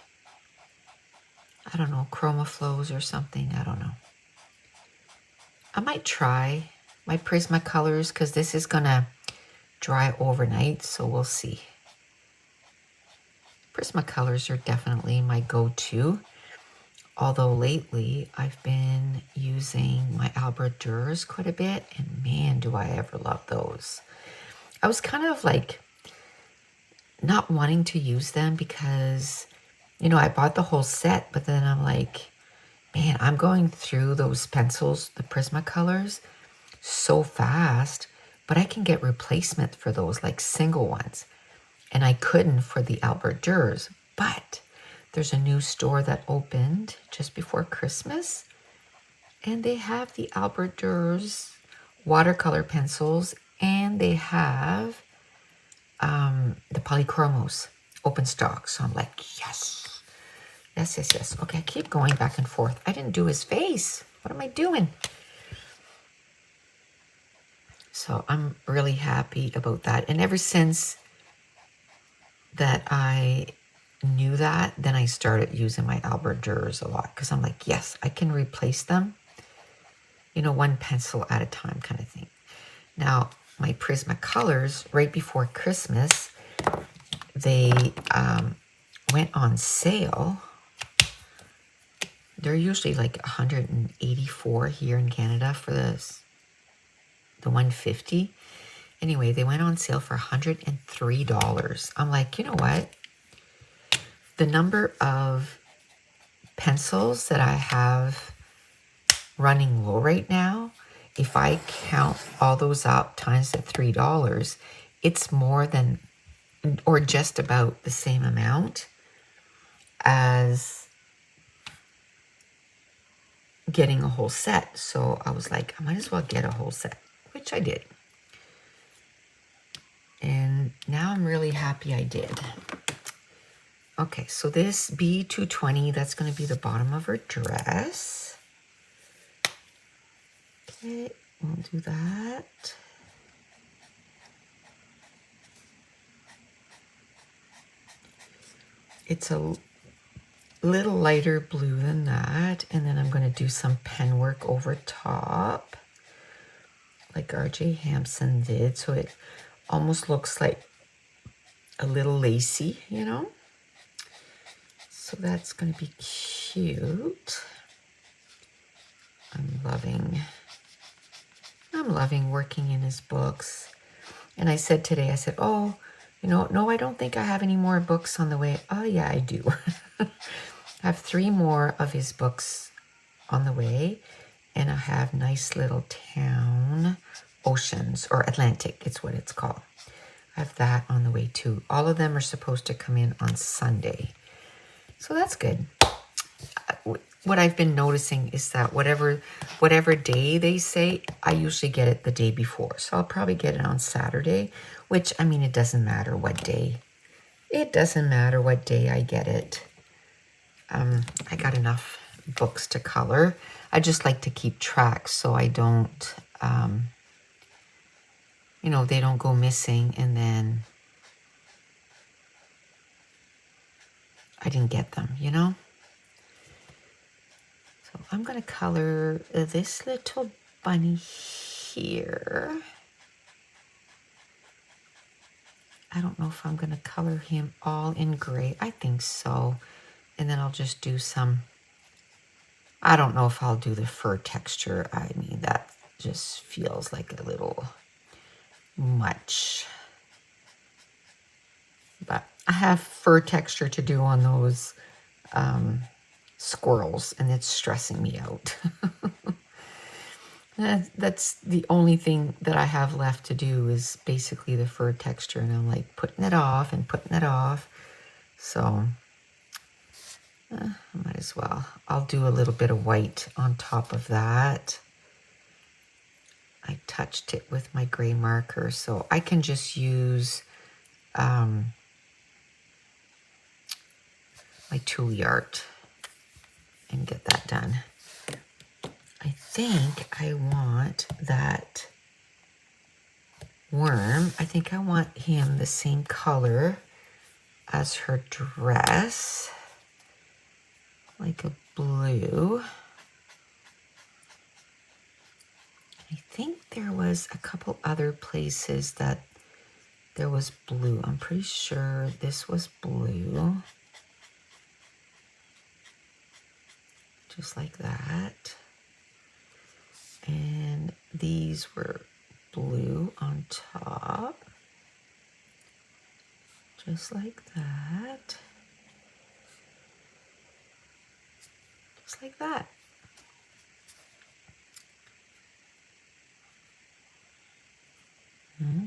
I don't know, chroma flows or something. I don't know. I might try my Prismacolors because this is going to dry overnight, so we'll see. Prismacolors are definitely my go-to, although lately I've been using my Albert Durs quite a bit, and man, do I ever love those. I was kind of like not wanting to use them because, you know, I bought the whole set, but then I'm like, man, I'm going through those pencils, the Prismacolors, so fast, but I can get replacement for those, like single ones. And I couldn't for the Albert Durs, but there's a new store that opened just before Christmas, and they have the Albert Durs watercolor pencils, and they have the polychromos open stock. So I'm like, yes, yes, yes, yes. Okay, I keep going back and forth. I didn't do his face. What am I doing? So I'm really happy about that. And ever since that I knew that, then I started using my Albert Durs a lot because I'm like, yes, I can replace them, you know, one pencil at a time kind of thing. Now, my Prismacolors, right before Christmas, they went on sale. They're usually like 184 here in Canada for the 150. Anyway, they went on sale for $103. I'm like, you know what? The number of pencils that I have running low right now, if I count all those up times the $3, it's more than, or just about the same amount as getting a whole set. So I was like, I might as well get a whole set, which I did. And now I'm really happy I did. Okay, so this B220, that's going to be the bottom of her dress. Okay, we'll do that. It's a little lighter blue than that. And then I'm going to do some pen work over top, like RJ Hampson did. So it almost looks like a little lacy, you know? So that's going to be cute. I'm loving working in his books. And I said today, I said, oh, you know, no, I don't think I have any more books on the way. Oh, yeah, I do. I have 3 more of his books on the way. And I have Nice Little Town, Oceans, or Atlantic, it's what it's called. I have that on the way too. All of them are supposed to come in on Sunday. So that's good. What I've been noticing is that whatever day they say, I usually get it the day before. So I'll probably get it on Saturday, which, I mean, it doesn't matter what day. It doesn't matter what day I get it. I got enough books to color. I just like to keep track so I don't, you know, they don't go missing and then I didn't get them, you know? So I'm going to color this little bunny here. I don't know if I'm going to color him all in gray. I think so. And then I'll just do some, I don't know if I'll do the fur texture. I mean, that just feels like a little much. But I have fur texture to do on those squirrels, and it's stressing me out. That's the only thing that I have left to do is basically the fur texture, and I'm like putting it off and putting it off. So I might as well. I'll do a little bit of white on top of that. I touched it with my gray marker, so I can just use my Tooly Art and get that done. I think I want that worm. I think I want him the same color as her dress, like a blue. I think there was a couple other places that there was blue. I'm pretty sure this was blue. Just like that. And these were blue on top. Just like that. Just like that.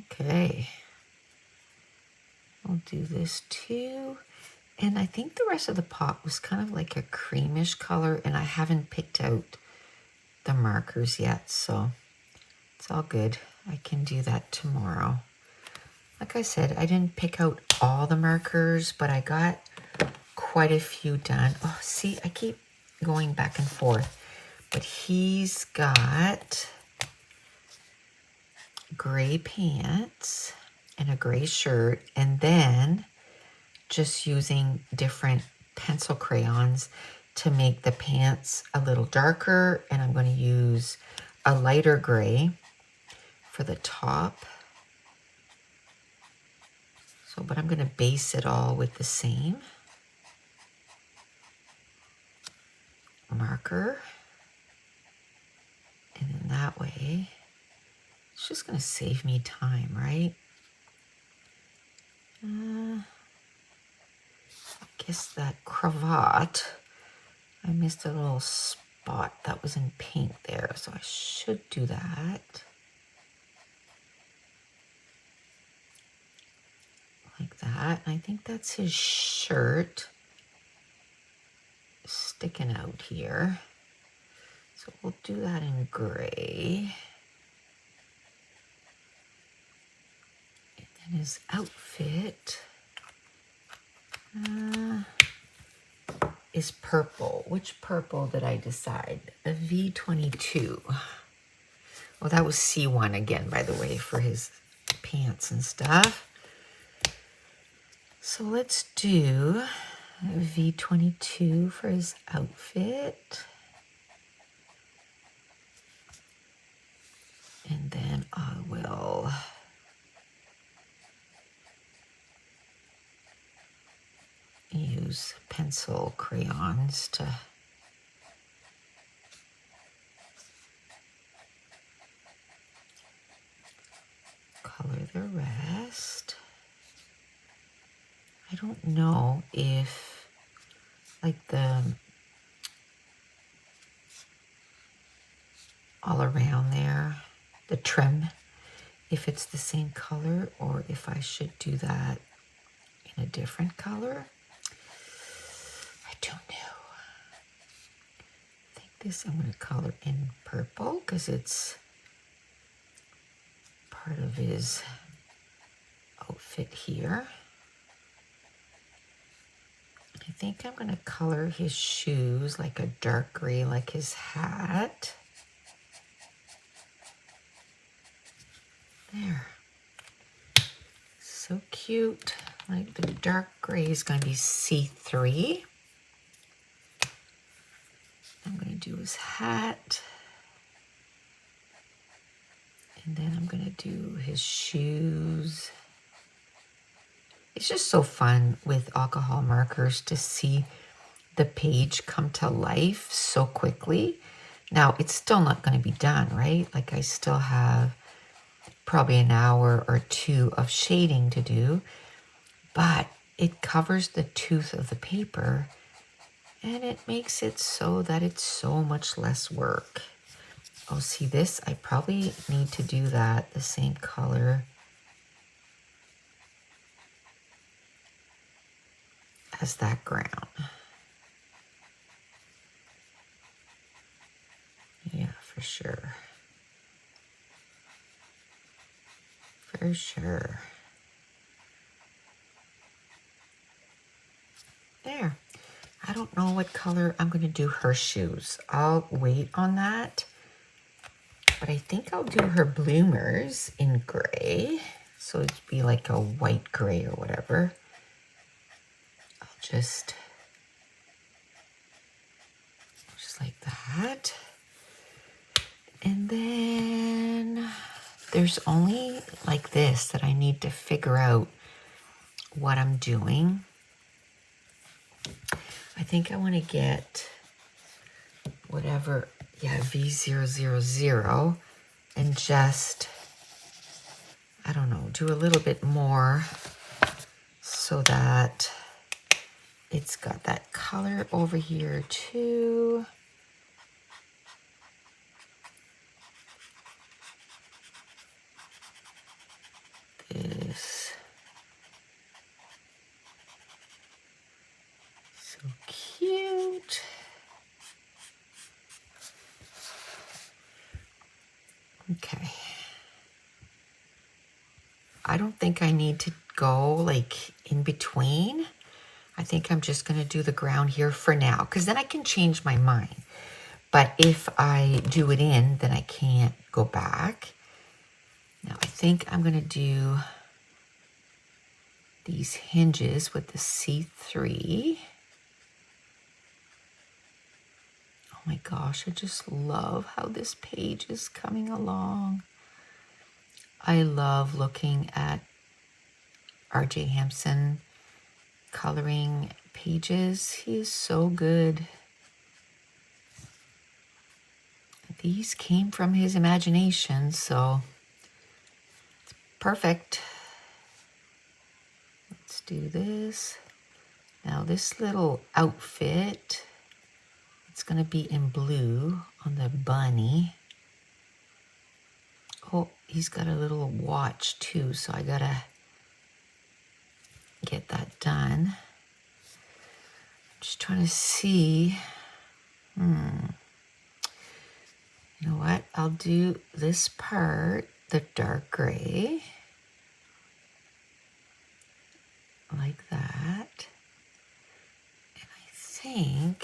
Okay. I'll do this too. And I think the rest of the pot was kind of like a creamish color, and I haven't picked out the markers yet, so it's all good. I can do that tomorrow. Like I said, I didn't pick out all the markers, but I got quite a few done. Oh, see, I keep going back and forth. But he's got gray pants and a gray shirt, and then just using different pencil crayons to make the pants a little darker, and I'm going to use a lighter gray for the top. So, but I'm going to base it all with the same marker, and then that way it's just going to save me time, right? I guess that cravat, I missed a little spot that was in pink there, so I should do that. like that. And I think that's his shirt sticking out here. So we'll do that in gray. And then his outfit is purple. Which purple did I decide? The V22. Well, that was C1 again, by the way, for his pants and stuff. So let's do V22 for his outfit. And then I will use pencil crayons to color the rest. I don't know if, like, the all around there, the trim, if it's the same color or if I should do that in a different color. I don't know. I think this I'm going to color in purple because it's part of his outfit here. I think I'm going to color his shoes like a dark gray, like his hat. There. So cute. Like the dark gray is going to be C3. I'm going to do his hat. And then I'm going to do his shoes. It's just so fun with alcohol markers to see the page come to life so quickly. Now, it's still not going to be done, right? Like I still have probably an hour or two of shading to do, but it covers the tooth of the paper and it makes it so that it's so much less work. Oh, see this? I probably need to do that the same color as that ground. Yeah, for sure. For sure. There. I don't know what color I'm going to do her shoes. I'll wait on that. But I think I'll do her bloomers in gray. So it'd be like a white gray or whatever. I'll just like that. And then there's only like this that I need to figure out what I'm doing. I think I want to get whatever, yeah, V000 and just, I don't know, do a little bit more so that it's got that color over here too. This. So cute. Okay. I don't think I need to go like in between. I think I'm just going to do the ground here for now because then I can change my mind. But if I do it in, then I can't go back. Now I think I'm going to do these hinges with the C3. Oh my gosh, I just love how this page is coming along. I love looking at R.J. Hampson coloring pages. He is so good. These came from his imagination, so it's perfect. Let's do this. Now this little outfit, it's going to be in blue on the bunny. Oh, he's got a little watch too, so I gotta get that done. Just trying to see. You know what? I'll do this part, the dark gray, like that. And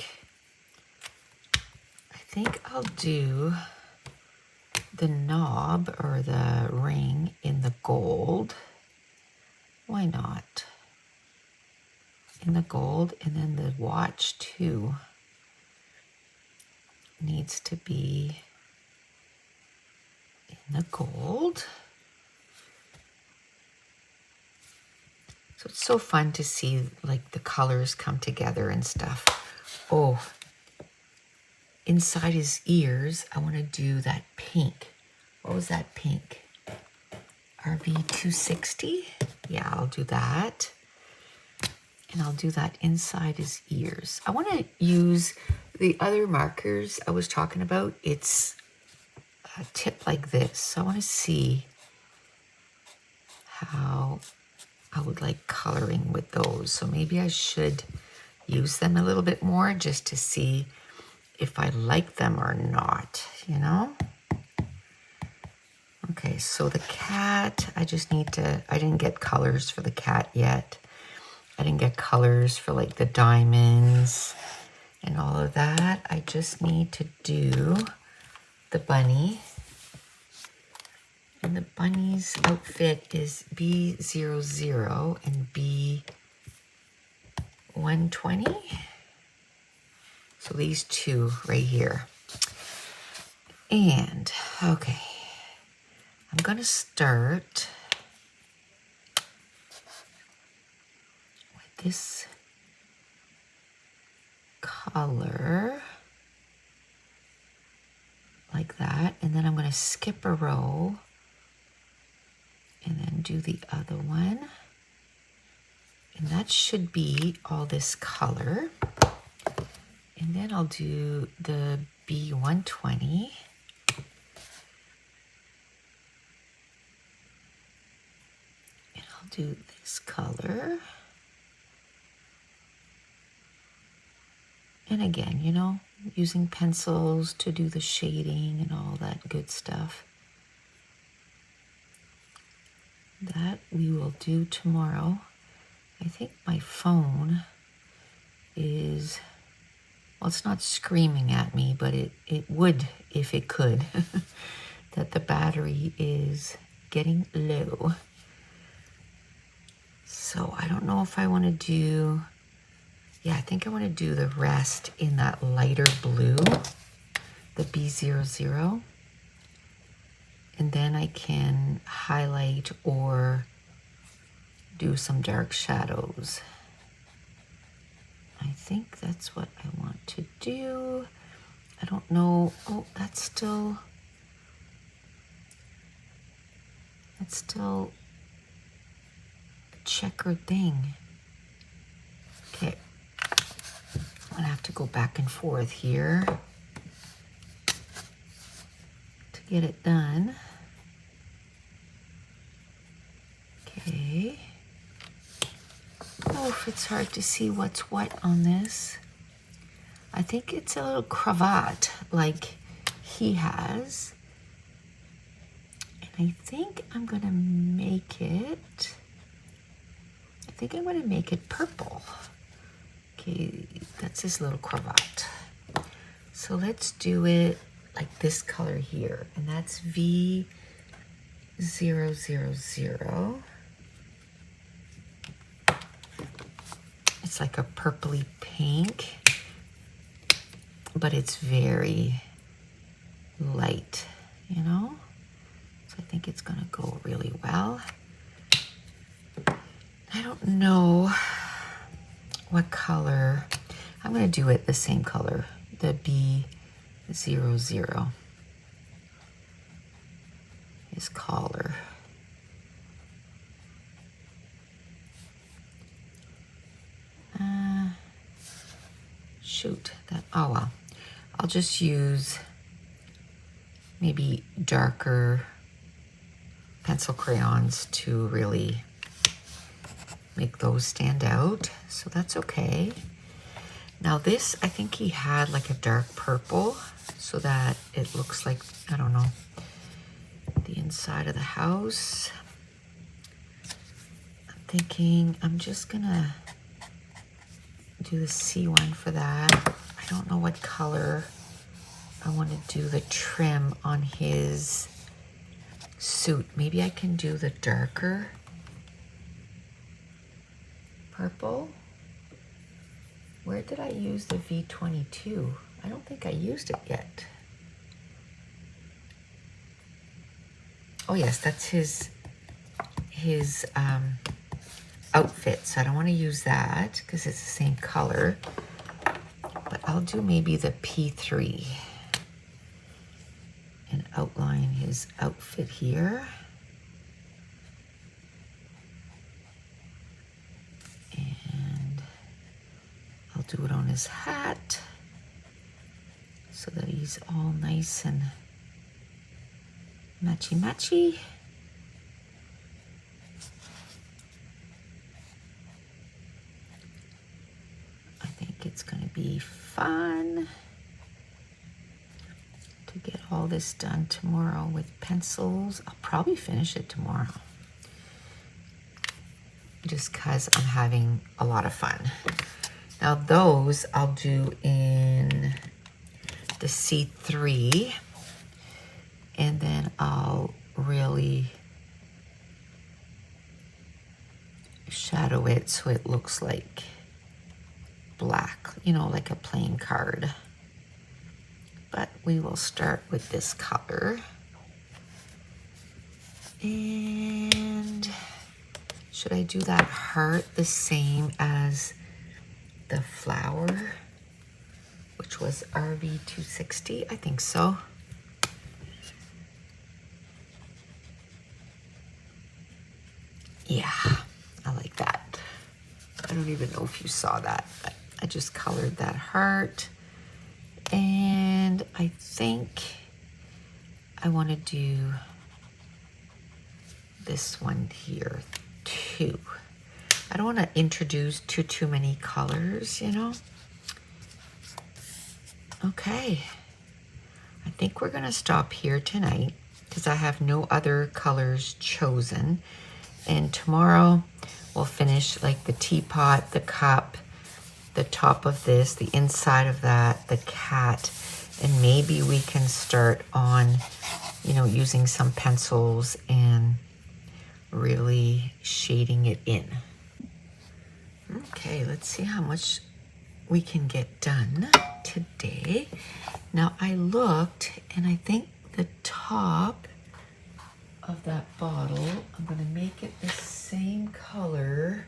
I think I'll do the knob or the ring in the gold. Why not? In the gold, and then the watch too needs to be in the gold. So it's so fun to see like the colors come together and stuff. Oh, inside his ears, I want to do that pink. What was that pink? RV260? Yeah, I'll do that. And I'll do that inside his ears. I want to use the other markers I was talking about. It's a tip like this. So I want to see how I would like coloring with those. So maybe I should use them a little bit more just to see if I like them or not, you know? Okay, so the cat, I didn't get colors for the cat yet. I didn't get colors for like the diamonds and all of that. I just need to do the bunny. And the bunny's outfit is B00 and B120. So these two right here. And, okay, I'm gonna start with this color, like that. And then I'm gonna skip a row and then do the other one. And that should be all this color. And then I'll do the B120. And I'll do this color. And again, you know, using pencils to do the shading and all that good stuff. That we will do tomorrow. I think my phone is, well, it's not screaming at me, but it would if it could, that the battery is getting low. So I don't know if I want to do, yeah, I think I want to do the rest in that lighter blue, the B00. And then I can highlight or do some dark shadows. I think that's what I want to do. I don't know. Oh, that's still a checkered thing. Okay. I'm gonna have to go back and forth here to get it done. Okay. Oh, it's hard to see what's what on this. I think it's a little cravat like he has. And I think I'm gonna make it, purple. Okay, that's his little cravat. So let's do it like this color here. And that's V000. It's like a purpley pink, but it's very light, you know? So I think it's gonna go really well. I don't know what color. I'm gonna do it the same color, the B00, his collar. Shoot, that, oh well. I'll just use maybe darker pencil crayons to really make those stand out, so that's okay. Now this, I think he had like a dark purple so that it looks like, I don't know, the inside of the house. I'm thinking I'm just gonna do the C1 for that. I don't know what color I want to do the trim on his suit. Maybe I can do the darker purple. Where did I use the V22? I don't think I used it yet. Oh yes, that's his outfit, so I don't want to use that because it's the same color. But I'll do maybe the P3 and outline his outfit here. And I'll do it on his hat so that he's all nice and matchy-matchy. I think it's going to be fun to get all this done tomorrow with pencils. I'll probably finish it tomorrow just because I'm having a lot of fun. Now those I'll do in the C3, and then I'll really shadow it so it looks like black, you know, like a plain card. But we will start with this color. And should I do that heart the same as the flower, which was RV260? I think so. Yeah, I like that. I don't even know if you saw that, but I just colored that heart. And I think I want to do this one here too. I don't want to introduce too many colors, you know. Okay, I think we're gonna stop here tonight because I have no other colors chosen. And tomorrow we'll finish like the teapot, the cup, the top of this, the inside of that, the cat, and maybe we can start on, you know, using some pencils and really shading it in. Okay, let's see how much we can get done today. Now I looked, and I think the top of that bottle, I'm gonna make it the same color.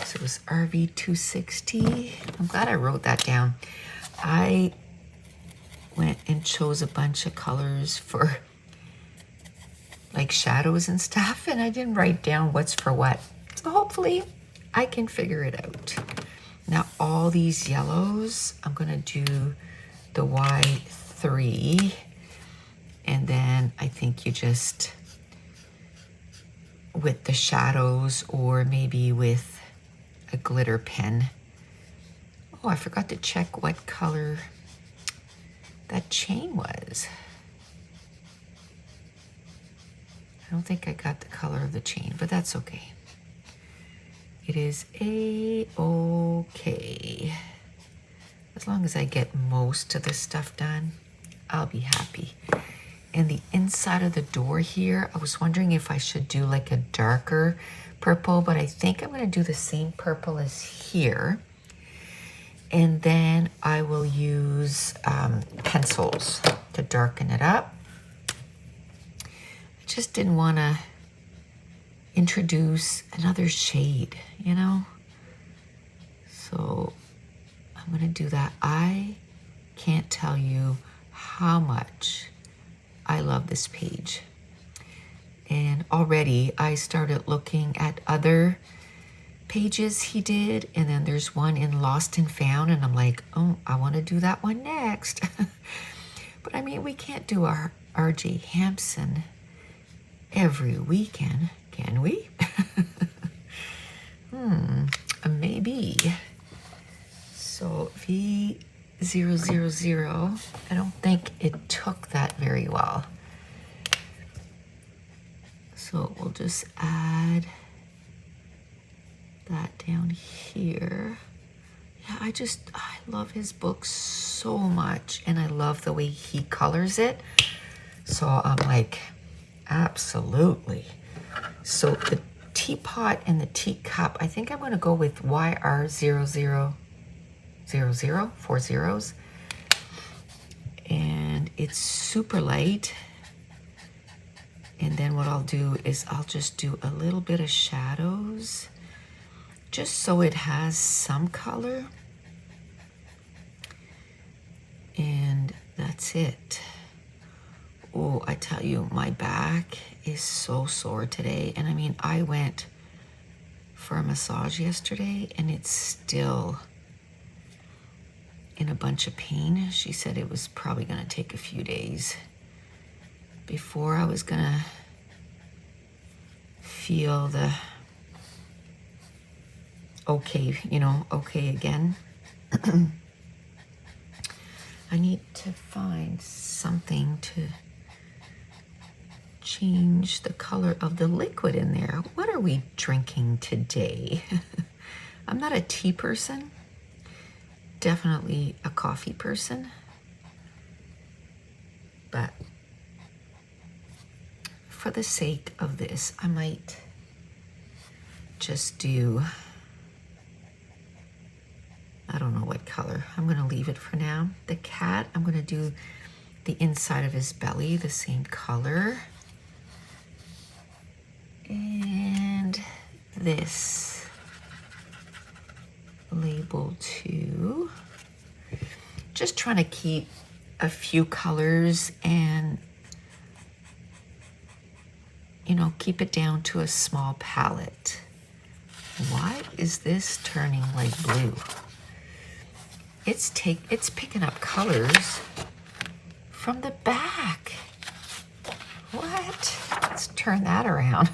So it was RV260. I'm glad I wrote that down. I went and chose a bunch of colors for like shadows and stuff, and I didn't write down what's for what. So hopefully I can figure it out. Now all these yellows, I'm gonna do the Y3, and then I think you just, with the shadows or maybe with a glitter pen. Oh, I forgot to check what color that chain was. I don't think I got the color of the chain, but that's okay. It is a-okay. As long as I get most of the stuff done, I'll be happy. And the inside of the door here, I was wondering if I should do like a darker purple, but I think I'm gonna do the same purple as here. And then I will use pencils to darken it up. I just didn't wanna introduce another shade, you know? So I'm gonna do that. I can't tell you how much I love this page. And already I started looking at other pages he did, and then there's one in Lost and Found, and I'm like, oh, I want to do that one next. But I mean, we can't do our R.J. Hampson every weekend, can we? Maybe. So V000, I don't think it took that very well. So we'll just add that down here. Yeah, I love his book so much, and I love the way he colors it. So I'm like, absolutely. So the teapot and the teacup, I think I'm going to go with YR0000, 4 zeros. And it's super light. And then what I'll do is I'll just do a little bit of shadows, just so it has some color. And that's it. Oh, I tell you, my back is so sore today. And I mean, I went for a massage yesterday and it's still in a bunch of pain. She said it was probably gonna take a few days before I was gonna feel the okay, okay again. I need to find something to change the color of the liquid in there. What are we drinking today? I'm not a tea person, definitely a coffee person, but for the sake of this, I might just do, I don't know what color. I'm gonna leave it for now. The cat, I'm gonna do the inside of his belly, the same color. And this label too. Just trying to keep a few colors and, keep it down to a small palette. Why is this turning like blue? It's picking up colors from the back. What? Let's turn that around.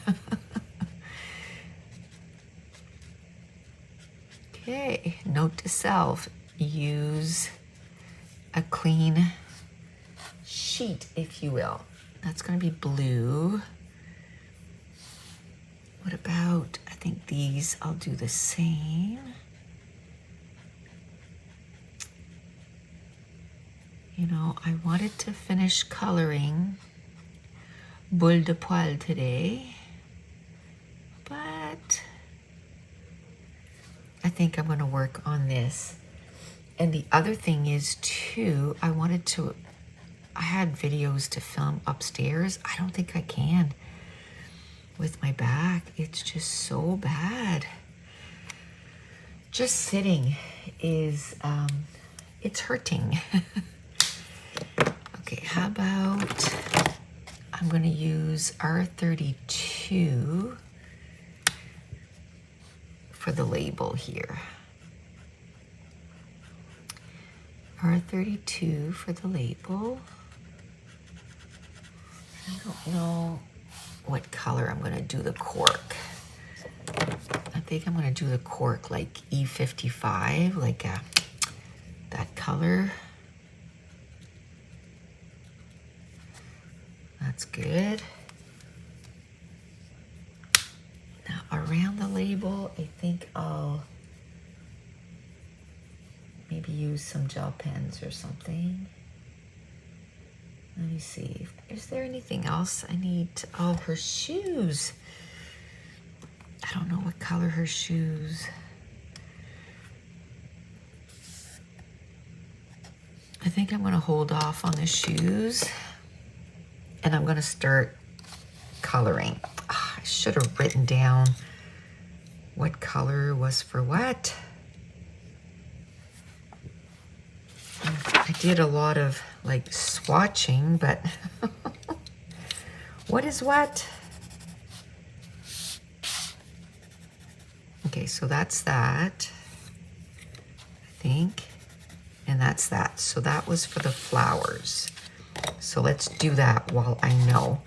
Okay, note to self, use a clean sheet, if you will. That's gonna be blue. What about, I think these, I'll do the same. I wanted to finish coloring Boule de Poil today, but I think I'm going to work on this. And the other thing is too, I had videos to film upstairs. I don't think I can with my back. It's just so bad. Just sitting is, it's hurting. Okay, how about, I'm going to use R32 for the label here. R32 for the label. I don't know what color I'm going to do the cork. I think I'm going to do the cork like E55, like that color. That's good. Now around the label, I think I'll maybe use some gel pens or something. Let me see. Is there anything else I need to, oh, her shoes. I don't know what color her shoes. I think I'm gonna hold off on the shoes and I'm gonna start coloring. Oh, I should have written down what color was for what. I did a lot of like swatching, but what is what? Okay, so that's that, I think, and that's that. So that was for the flowers. So let's do that while I know.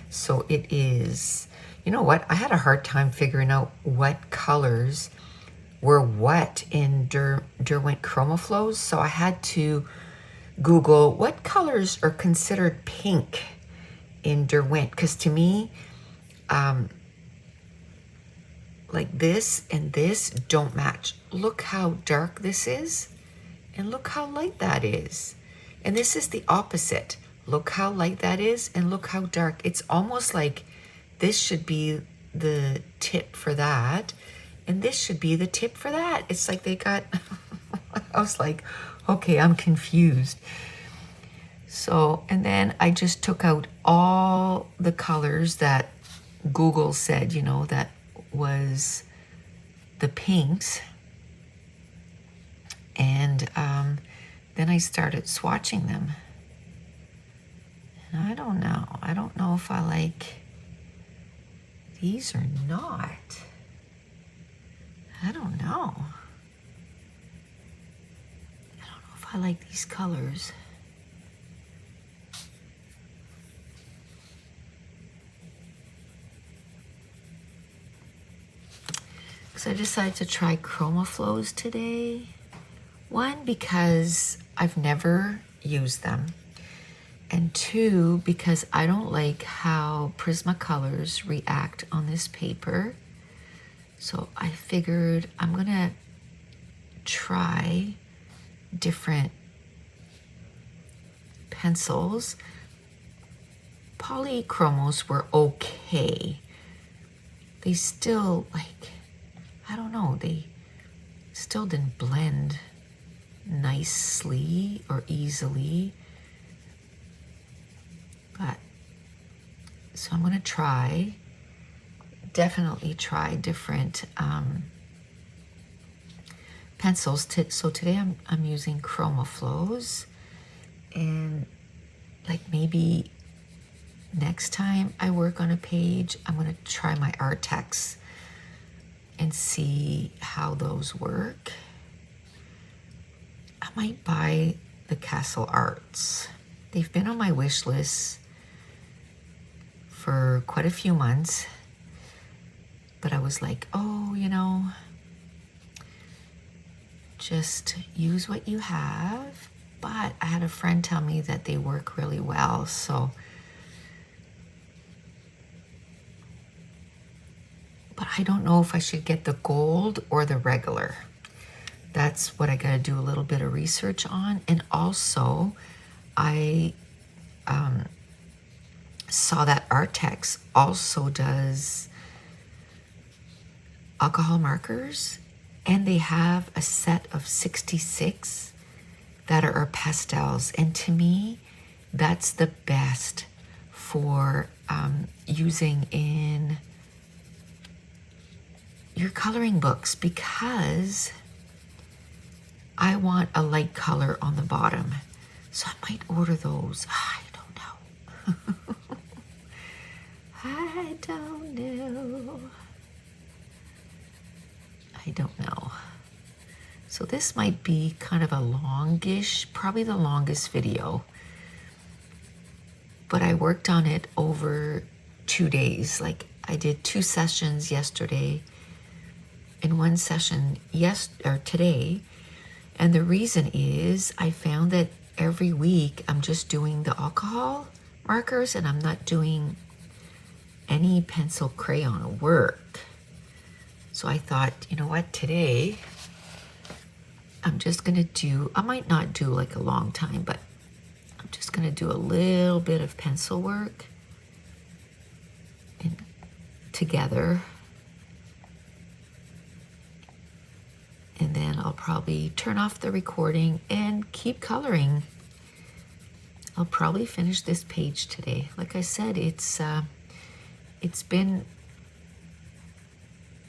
So it is, you know what? I had a hard time figuring out what colors were what in Derwent ChromaFlows. So I had to Google what colors are considered pink in Derwent, because to me, like this and this don't match. Look how dark this is, and look how light that is. And this is the opposite. Look how light that is, and look how dark. It's almost like this should be the tip for that, and this should be the tip for that. It's like they got, I was like, okay, I'm confused. So, and then I just took out all the colors that Google said, you know, that was the pinks. And then I started swatching them. And I don't know. I don't know if I like these or not. I don't know. I don't know if I like these colors. So I decided to try ChromaFlows today. One, because I've never used them. And two, because I don't like how Prismacolors react on this paper. So I figured I'm gonna try different pencils. Polychromos were okay. They still, like, I don't know, they still didn't blend nicely or easily. But, so I'm gonna try, definitely try different pencils. So today I'm using ChromaFlows, and like maybe next time I work on a page, I'm gonna try my Artex and see how those work. I might buy the Castle Arts. They've been on my wish list for quite a few months, but I was like, oh, you know, just use what you have. But I had a friend tell me that they work really well, so. But I don't know if I should get the gold or the regular. That's what I gotta do a little bit of research on. And also, I saw that Artex also does alcohol markers, and they have a set of 66 that are pastels. And to me, that's the best for using in your coloring books, because I want a light color on the bottom. So I might order those. I don't know. I don't know. I don't know. So this might be kind of a longish, probably the longest video. But I worked on it over 2 days. Like I did 2 sessions yesterday and 1 session today. And the reason is I found that every week I'm just doing the alcohol markers and I'm not doing any pencil crayon work. So I thought, you know what, today I'm just gonna do, I might not do like a long time, but I'm just gonna do a little bit of pencil work and together. And then I'll probably turn off the recording and keep coloring. I'll probably finish this page today. Like I said, it's been,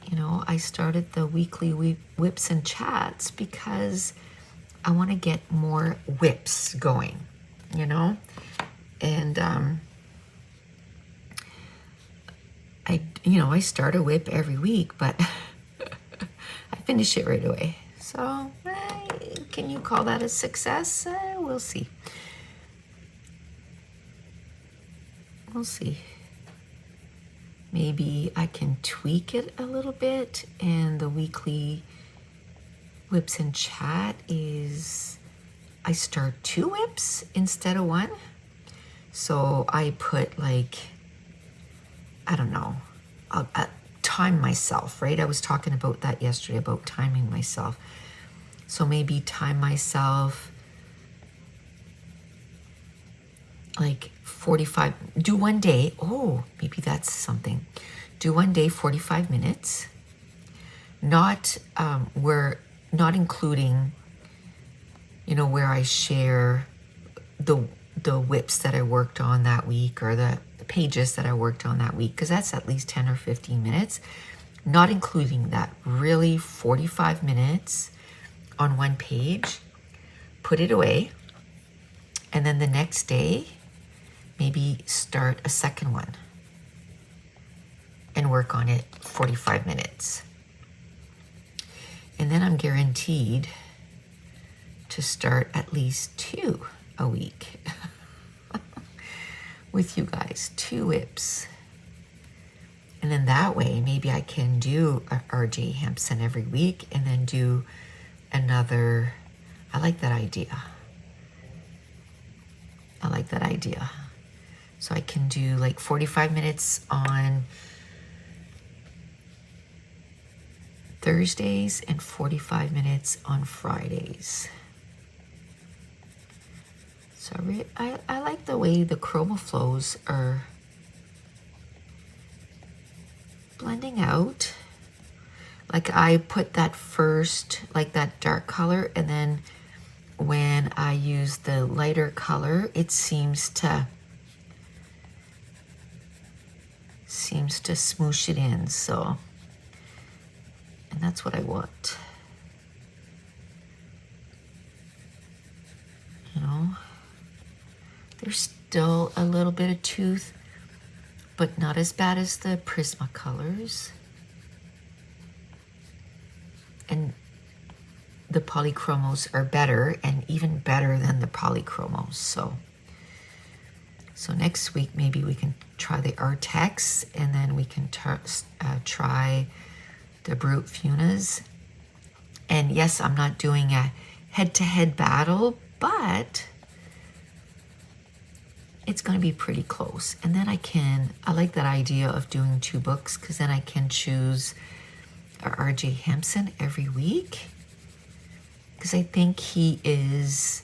you know, I started the weekly WIPS and chats because I want to get more WIPS going, you know? And I start a WIP every week, but I finish it right away. So can you call that a success? We'll see. We'll see. Maybe I can tweak it a little bit, and the weekly WIPS and chat is I start 2 WIPs instead of 1. So I put like, I don't know, I'll time myself, right? I was talking about that yesterday, about timing myself. So maybe time myself like 45, do one day. Oh, maybe that's something. Do one day, 45 minutes. Not, not including, you know, where I share the WIPs that I worked on that week, or the pages that I worked on that week, because that's at least 10 or 15 minutes. Not including that, really 45 minutes on one page, put it away, and then the next day, maybe start a second one and work on it 45 minutes. And then I'm guaranteed to start at least 2 a week with you guys, 2 WIPs. And then that way, maybe I can do a RJ Hampson every week and then do another. I like that idea. I like that idea. So I can do like 45 minutes on Thursdays and 45 minutes on Fridays. So I like the way the chroma flows are blending out. Like I put that first, like that dark color, and then when I use the lighter color, it seems to smoosh it in. So, and that's what I want. You know, there's still a little bit of tooth, but not as bad as the Prismacolors. And the polychromos are better, and even better than the polychromos. So next week, maybe we can try the Artex, and then we can try the Brute Funas. And yes, I'm not doing a head-to-head battle, but it's going to be pretty close. And then I like that idea of doing 2 books, because then I can choose a RJ Hampson every week, because I think he is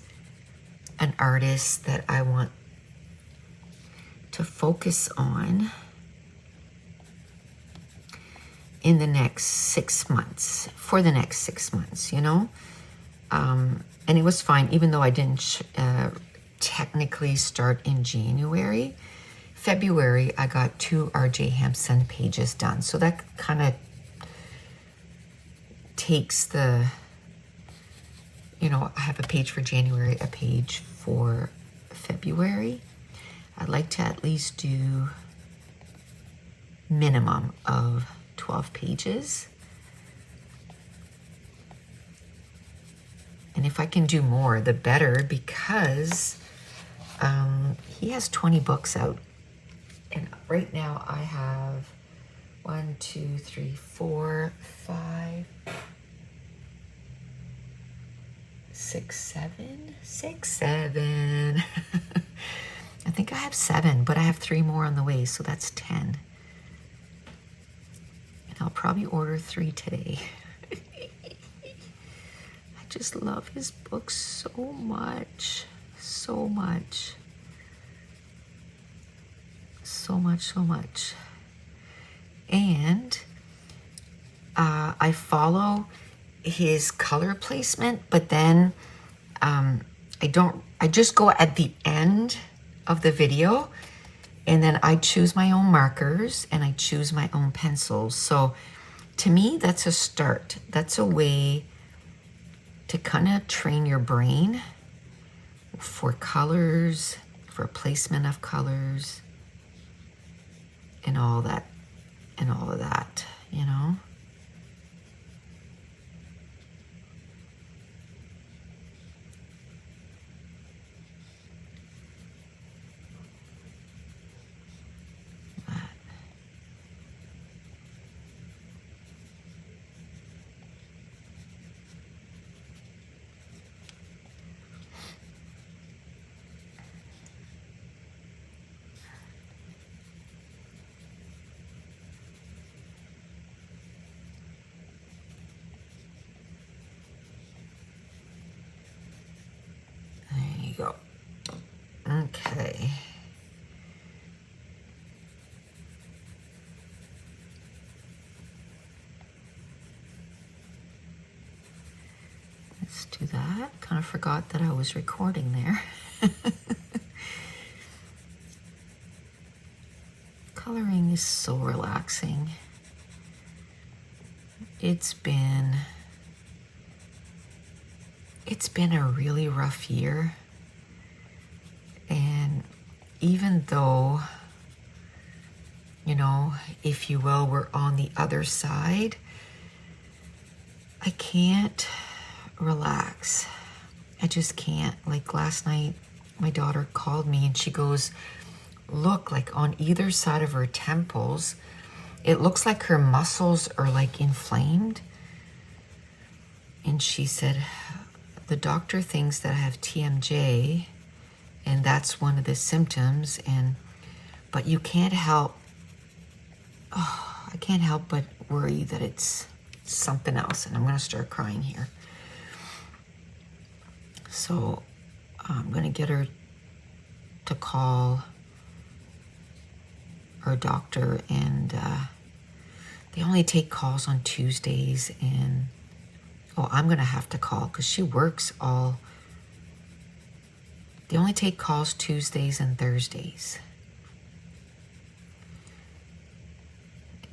an artist that I want to focus on in the next 6 months, for the next 6 months, you know? And it was fine, even though I didn't technically start in January. February, I got 2 RJ Hampson pages done. So that kind of takes the, you know, I have a page for January, a page for February. I'd like to at least do minimum of 12 pages. And if I can do more, the better, because he has 20 books out. And right now I have 1, 2, 3, 4, 5, 6, 7, 6, 7. I think I have 7, but I have 3 more on the way, so that's 10. And I'll probably order 3 today. I just love his books so much, so much. So much, so much. And I follow his color placement, but then I just go at the end of the video, and then I choose my own markers and I choose my own pencils. So to me, that's a start. That's a way to kind of train your brain for colors, for placement of colors, and all that, and all of that, you know? go. Okay. Let's do that. Kind of forgot that I was recording there. Coloring is so relaxing. It's been a really rough year. And even though, you know, if you will, we're on the other side, I can't relax. I just can't. Like last night, my daughter called me and she goes, look, like on either side of her temples, it looks like her muscles are like inflamed. And she said, the doctor thinks that I have TMJ and that's one of the symptoms. But you can't help, I can't help but worry that it's something else. And I'm going to start crying here. So I'm going to get her to call her doctor, and they only take calls on Tuesdays. And I'm going to have to call because she works they only take calls Tuesdays and Thursdays.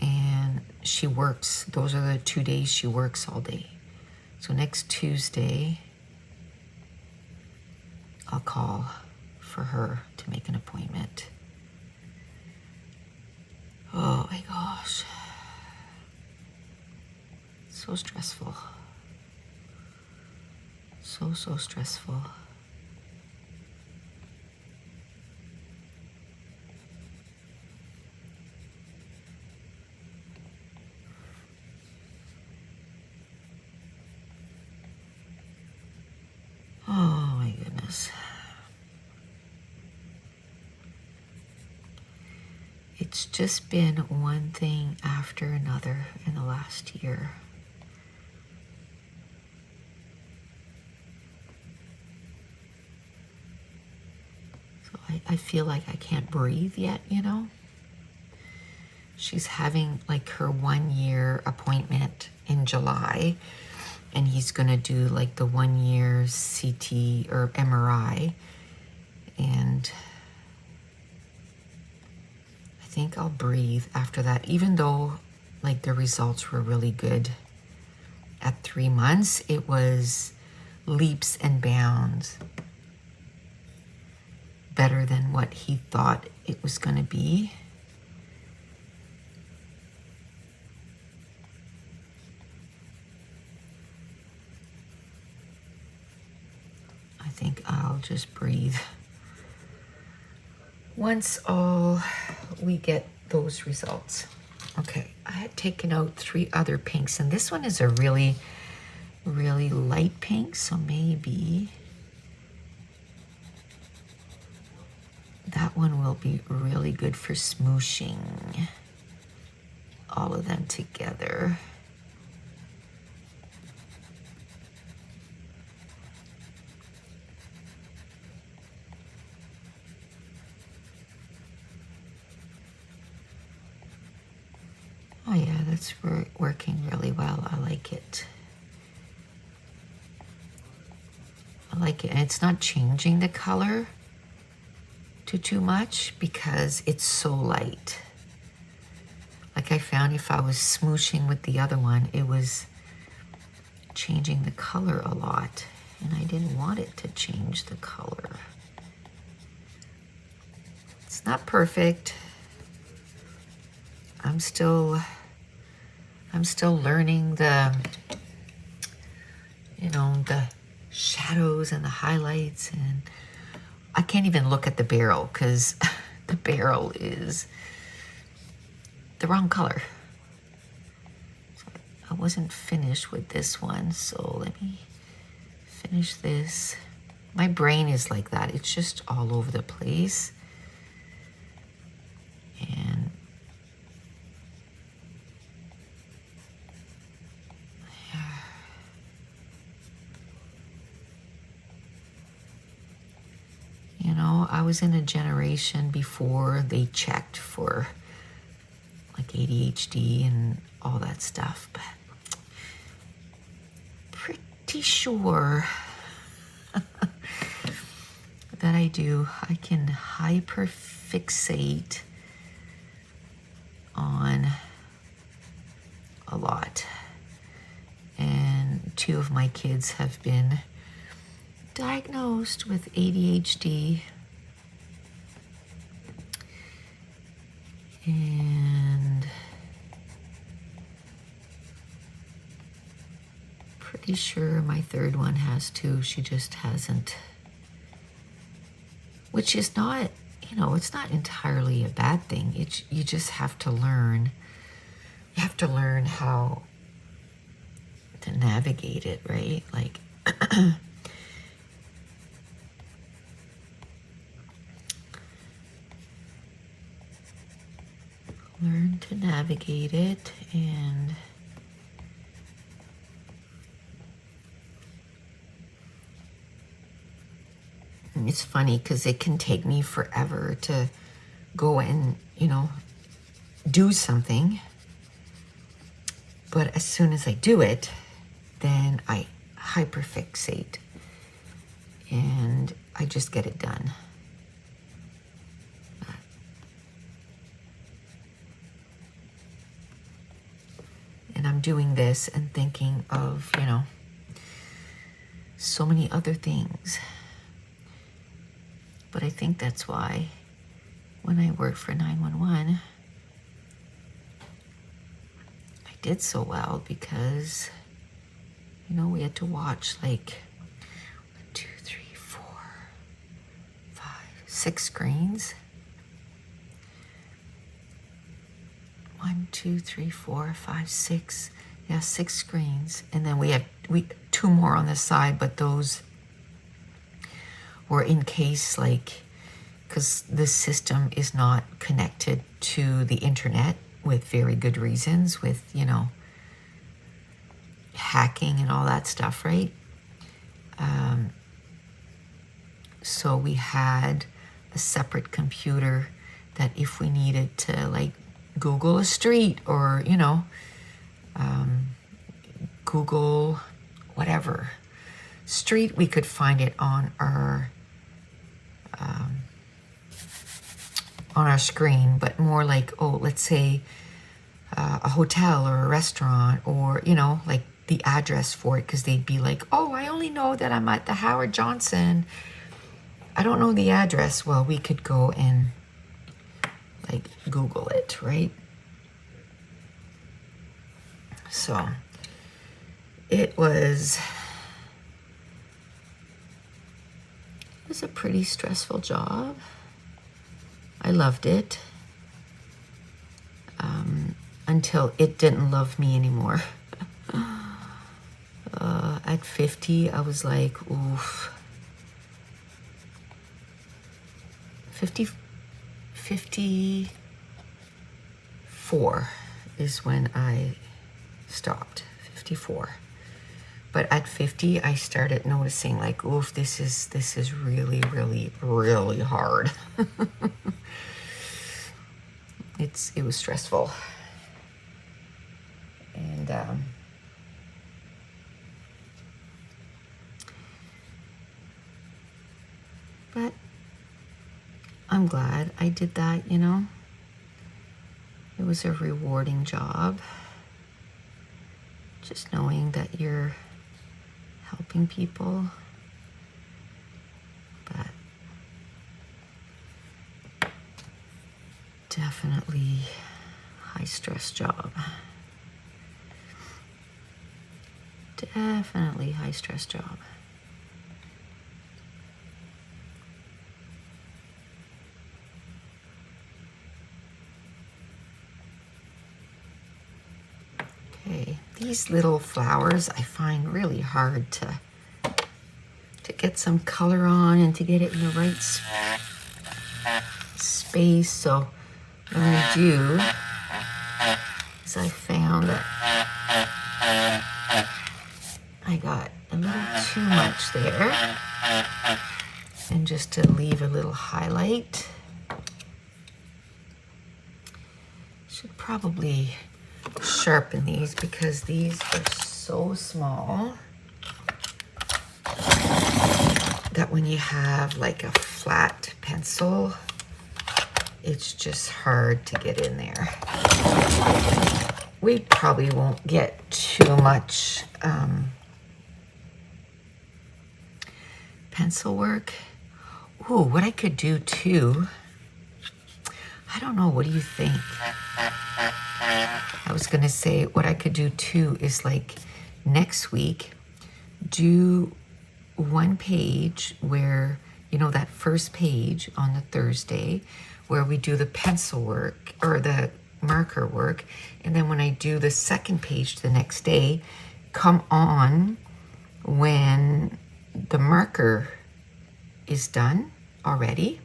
And she works, those are the 2 days she works all day. So next Tuesday, I'll call for her to make an appointment. Oh my gosh. So stressful. So stressful. Oh my goodness. It's just been one thing after another in the last year. So I feel like I can't breathe yet, you know? She's having like her 1 year appointment in July, and he's gonna do like the 1 year CT or MRI. And I think I'll breathe after that, even though like the results were really good. At 3 months, it was leaps and bounds better than what he thought it was going to be. I think I'll just breathe once we get those results. Okay, I had taken out 3 other pinks, and this one is a really, really light pink, so maybe that one will be really good for smooshing all of them together. Oh yeah, that's working really well. I like it. I like it. And it's not changing the color too much because it's so light. Like I found if I was smooshing with the other one, it was changing the color a lot. And I didn't want it to change the color. It's not perfect. I'm still learning the shadows and the highlights, and I can't even look at the barrel because the barrel is the wrong color. So I wasn't finished with this one, so let me finish this. My brain is like that. It's just all over the place. And know, I was in a generation before they checked for like ADHD and all that stuff, but pretty sure that I do. I can hyperfixate on a lot. And 2 of my kids have been diagnosed with ADHD. And pretty sure my 3rd one has too. She just hasn't, which is not, you know, it's not entirely a bad thing. It's, you just have to learn. You have to learn how to navigate it, right? Like, learn to navigate it. And it's funny because it can take me forever to go and, you know, do something. But as soon as I do it, then I hyperfixate and I just get it done. And I'm doing this and thinking of, you know, so many other things. But I think that's why when I worked for 911, I did so well, because, you know, we had to watch like 1, 2, 3, 4, 5, 6 screens. 1, 2, 3, 4, 5, 6. Yeah, 6 screens. And then we 2 more on the side, but those were in case, like, because the system is not connected to the internet with very good reasons, with, you know, hacking and all that stuff, right? So we had a separate computer that if we needed to, like, Google a street or, you know, Google whatever street, we could find it on our screen, but more like, oh, let's say a hotel or a restaurant, or, you know, like the address for it, because they'd be like, oh, I only know that I'm at the Howard Johnson, I don't know the address. Well, we could go and like Google it, right? So it was a pretty stressful job. I loved it until it didn't love me anymore. At 50, I was like, oof. 54 is when I stopped. 54. But at 50, I started noticing, like, oof, this is really, really, really hard. It was stressful. And but I'm glad I did that, you know. It was a rewarding job. Just knowing that you're helping people. But definitely high stress job. Definitely high stress job. Okay, these little flowers I find really hard to get some color on and to get it in the right space. So what I'm going to do is I found that I got a little too much there. And just to leave a little highlight. Should probably sharpen these because these are so small that when you have like a flat pencil, it's just hard to get in there. We probably won't get too much pencil work. Ooh, what I could do too, I don't know, what do you think? I was gonna say what I could do too is like next week, do one page where, you know, that first page on the Thursday where we do the pencil work or the marker work. And then when I do the second page the next day, come on when the marker is done already.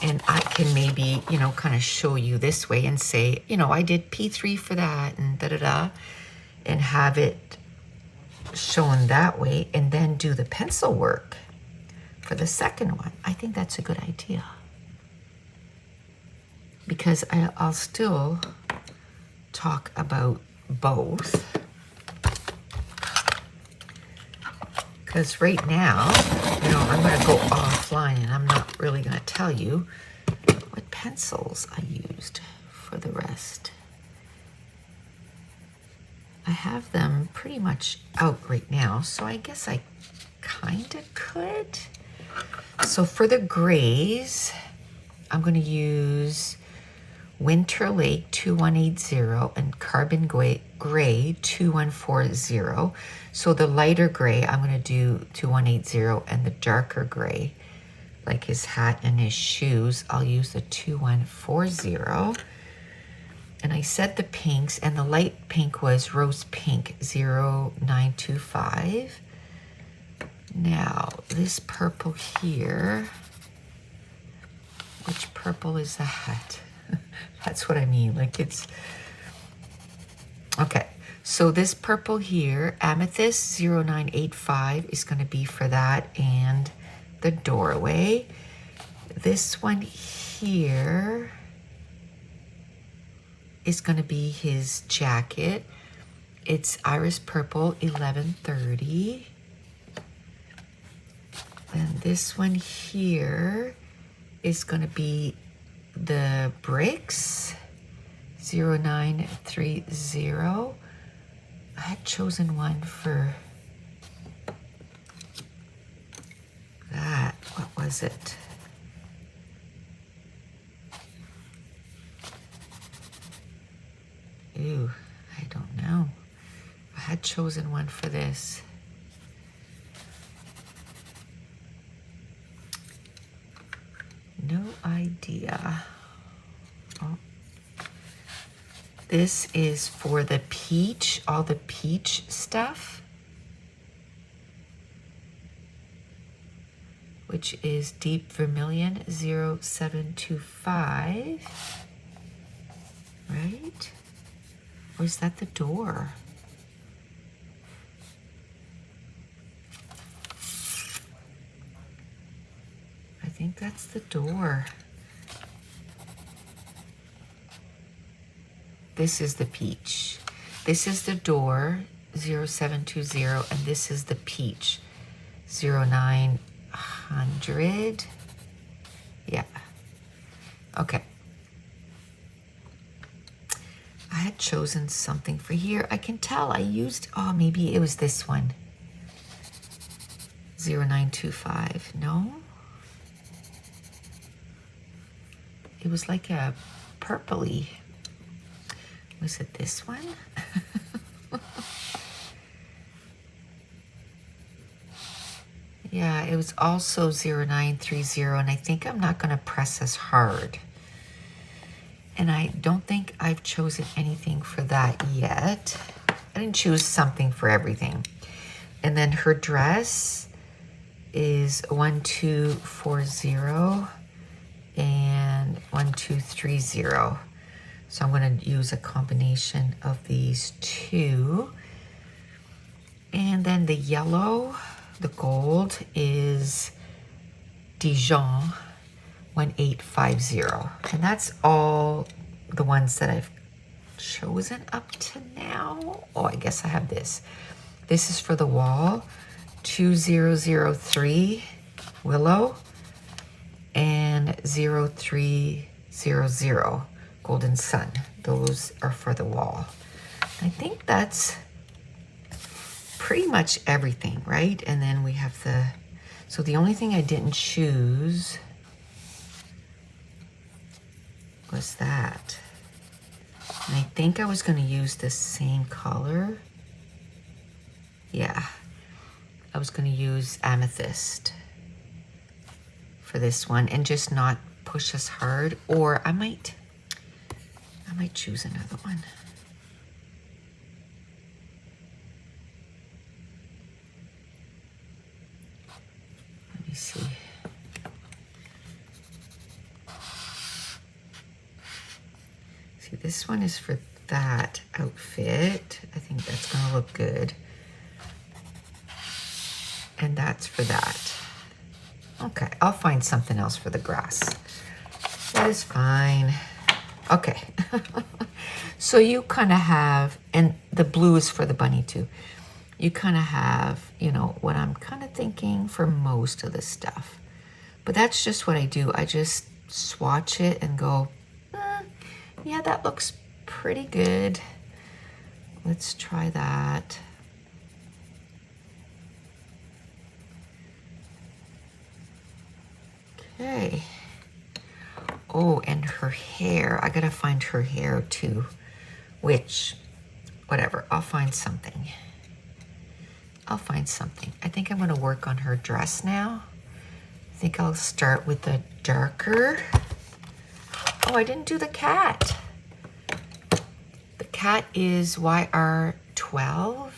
And I can maybe, you know, kind of show you this way and say, you know, I did P3 for that and da-da-da, and have it shown that way, and then do the pencil work for the second one. I think that's a good idea. Because I'll still talk about both. Because right now, you know, I'm going to go offline and I'm not really going to tell you what pencils I used for the rest. I have them pretty much out right now, so I guess I kind of could. So for the grays, I'm going to use Winter Lake 2180 and Carbon Gray 2140. So the lighter gray, I'm going to do 2180, and the darker gray, like his hat and his shoes, I'll use the 2140. And I said the pinks, and the light pink was Rose Pink 0925. Now, this purple here, which purple is that? That's what I mean, like it's, okay. So this purple here, Amethyst 0985 is gonna be for that and the doorway. This one here is gonna be his jacket. It's Iris Purple 1130. And this one here is gonna be the bricks 0930. I had chosen one for that. What was it? Ooh, I don't know. I had chosen one for this. No idea. Oh. This is for the peach, all the peach stuff, which is Deep Vermilion 0725, right? Or is that the door? I think that's the door. This is the peach. This is the door 0720, and this is the peach 0900. Yeah. Okay. I had chosen something for here. I can tell I used, oh, maybe it was this one. 0925. No? It was like a purpley. Was it this one? Yeah, it was also 0930, and I think I'm not going to press as hard. And I don't think I've chosen anything for that yet. I didn't choose something for everything. And then her dress is 1240 and 1230. So I'm going to use a combination of these two. And then the yellow, the gold is Dijon 1850. And that's all the ones that I've chosen up to now. Oh, I guess I have this. This is for the wall, 2003 Willow and 0300 Golden Sun. Those are for the wall. I think that's pretty much everything, right? And then we have so the only thing I didn't choose was that. And I think I was going to use the same color. Yeah, I was going to use amethyst for this one and just not push as hard. Or I might choose another one. Let me see. See, this one is for that outfit. I think that's gonna look good. And that's for that. Okay, I'll find something else for the grass. That is fine. Okay. So you kind of have, and the blue is for the bunny too. You kind of have, you know, what I'm kind of thinking for most of the stuff. But that's just what I do. I just swatch it and go, yeah, that looks pretty good. Let's try that. Okay. Oh, and her hair. I gotta find her hair too. Which, whatever, I'll find something. I'll find something. I think I'm gonna work on her dress now. I think I'll start with the darker. Oh, I didn't do the cat. The cat is YR12.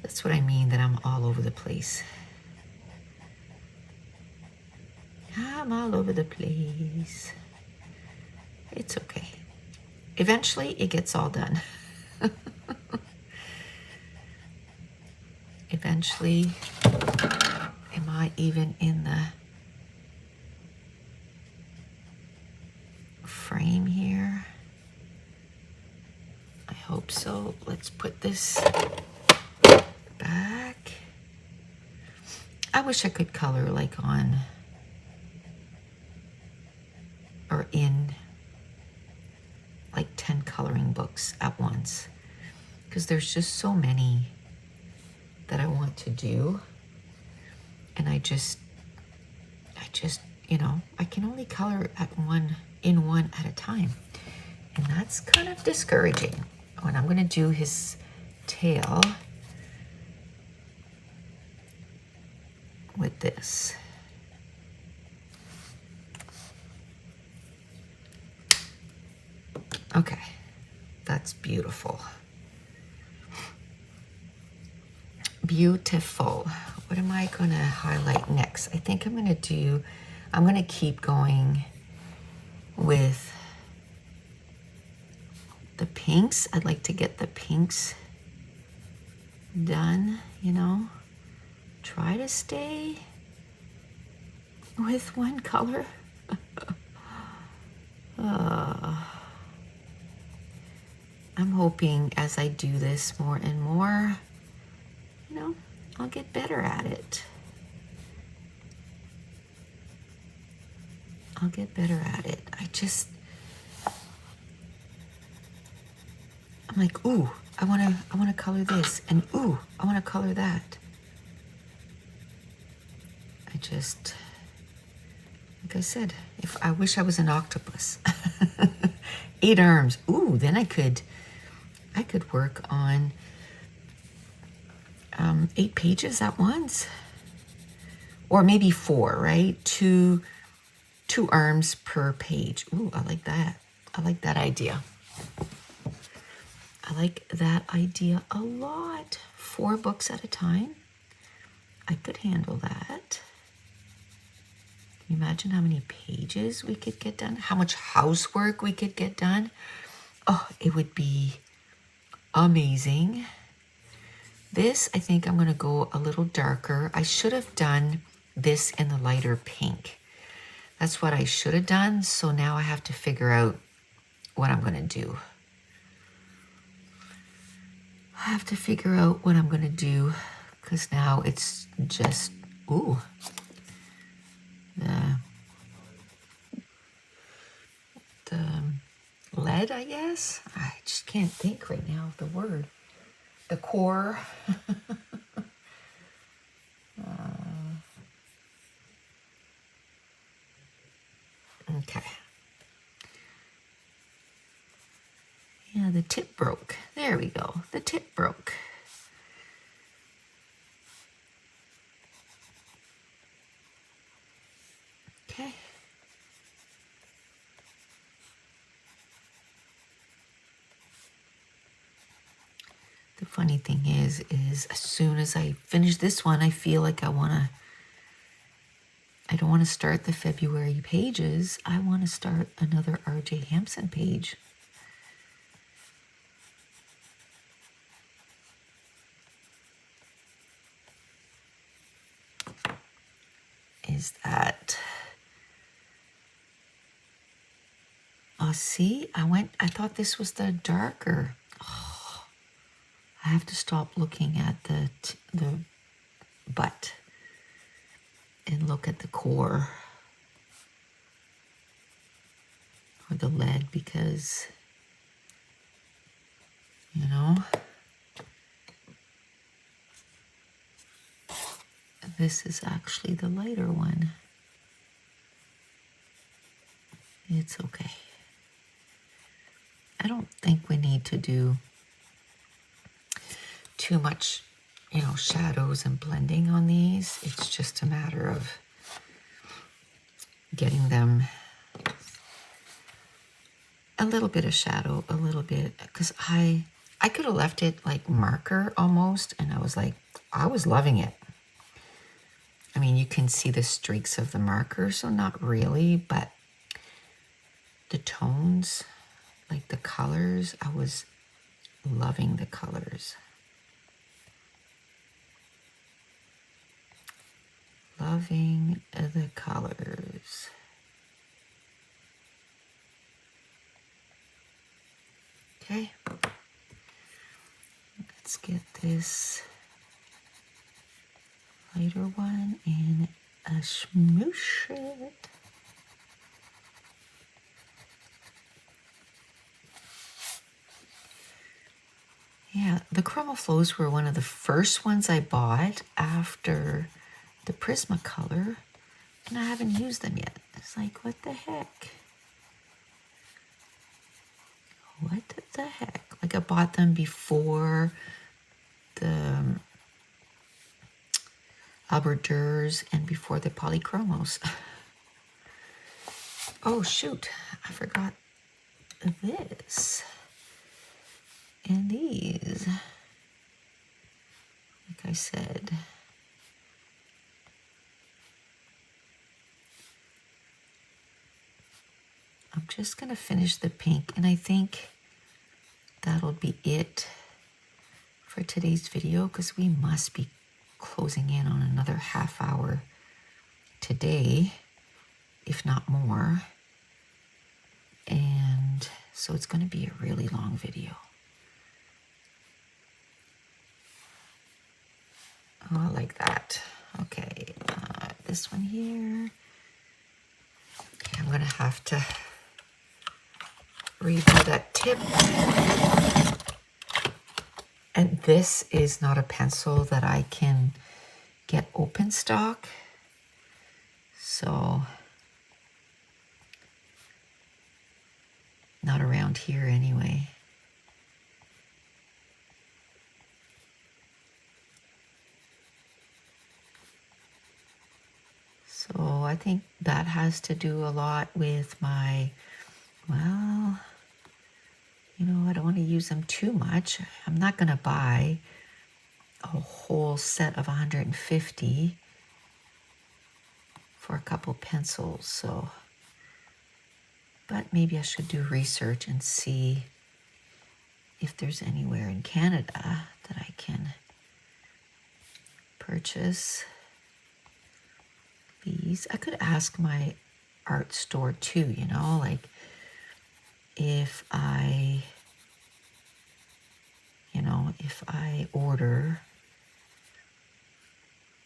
That's what I mean, that I'm all over the place. I'm all over the place. It's okay. Eventually, it gets all done. Eventually, am I even in the frame here? I hope so. Let's put this back. I wish I could color like on or in like 10 coloring books at once, because there's just so many that I want to do, and I just, you know, I can only color in one at a time, and that's kind of discouraging. Oh, and I'm gonna do his tail with this. Okay, that's beautiful. Beautiful. What am I gonna highlight next? I think I'm gonna keep going with the pinks. I'd like to get the pinks done, you know. Try to stay with one color. I'm hoping as I do this more and more, you know, I'll get better at it. I'll get better at it. I'm like, ooh, I wanna color this, and ooh, I wanna color that. Like I said, I wish I was an octopus. 8 arms. Ooh, then I could work on 8 pages at once, or maybe 4, right? Two arms per page. Ooh, I like that. I like that idea. I like that idea a lot. 4 books at a time. I could handle that. Can you imagine how many pages we could get done? How much housework we could get done? Oh, it would be amazing. This, I think I'm going to go a little darker. I should have done this in the lighter pink. That's what I should have done. So now I have to figure out what I'm going to do. I have to figure out what I'm going to do because now it's just, ooh, the lead, I guess. I just can't think right now of the word. The core. Okay. Yeah, the tip broke. There we go. The tip broke. Okay. The funny thing is as soon as I finish this one, I feel like I don't want to start the February pages. I want to start another RJ Hampson page. Is that, oh, see, I thought this was the darker. Oh, I have to stop looking at the butt and look at the core or the lead because, you know, this is actually the lighter one. It's okay. I don't think we need to do too much, you know, shadows and blending on these. It's just a matter of getting them a little bit of shadow, a little bit, because I could have left it like marker almost, and I was loving it. I mean, you can see the streaks of the marker, so not really, but the tones, like the colors, I was loving the colors. Loving the colors. Okay. Let's get this lighter one and a smoosh it. Yeah, the Chroma Flows were one of the first ones I bought after the Prismacolor, and I haven't used them yet. It's like, what the heck? What the heck? Like, I bought them before the Albert Durs and before the Polychromos. Oh, shoot. I forgot this. And these. Like I said. I'm just going to finish the pink, and I think that'll be it for today's video because we must be closing in on another half hour today, if not more. And so it's going to be a really long video. Oh, I like that. Okay, this one here. Okay, I'm going to have to redo that tip. And this is not a pencil that I can get open stock. So, not around here anyway. So I think that has to do a lot with my, well, you know, I don't want to use them too much. I'm not going to buy a whole set of 150 for a couple pencils. So, but maybe I should do research and see if there's anywhere in Canada that I can purchase these. I could ask my art store too, you know, like if I, you know, if I order,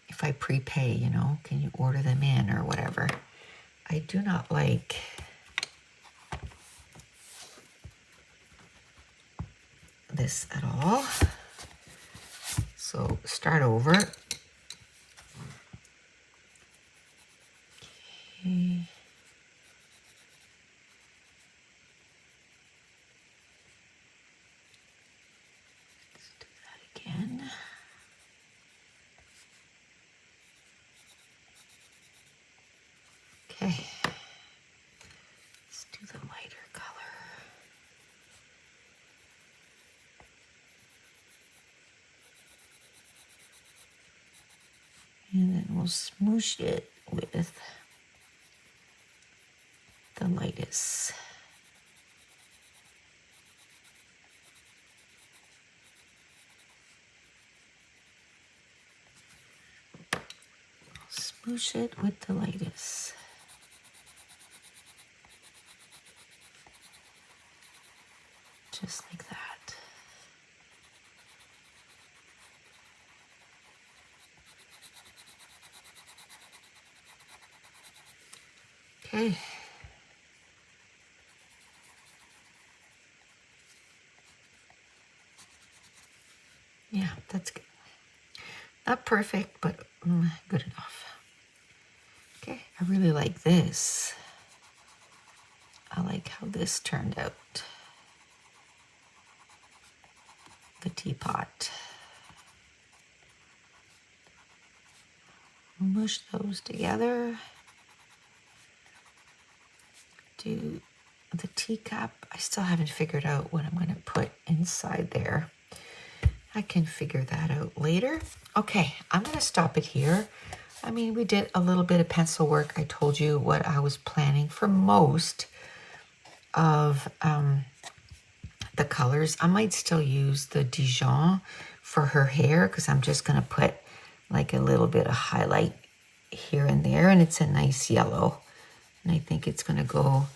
if I prepay, you know, can you order them in or whatever. I do not like this at all. So start over. Okay. Let's do that again. Okay. Let's do the lighter color. And then we'll smoosh it with the lightest. Smoosh it with the lightest. Just like that. Okay. Yeah, that's good. Not perfect, but good enough. Okay, I really like this. I like how this turned out. The teapot. Mush those together. Do the teacup. I still haven't figured out what I'm going to put inside there. I can figure that out later. Okay, I'm going to stop it here. I mean, we did a little bit of pencil work. I told you what I was planning for most of the colors. I might still use the Dijon for her hair because I'm just going to put like a little bit of highlight here and there, and it's a nice yellow. And I think it's going to go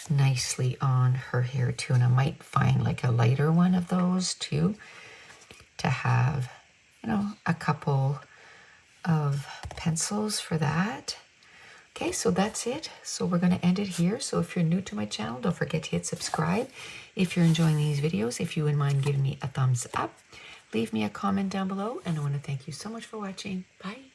nicely on her hair too. And I might find like a lighter one of those too to have, you know, a couple of pencils for that. Okay, so that's it. So we're going to end it here. So if you're new to my channel, don't forget to hit subscribe. If you're enjoying these videos, if you wouldn't mind giving me a thumbs up, leave me a comment down below. And I want to thank you so much for watching. Bye.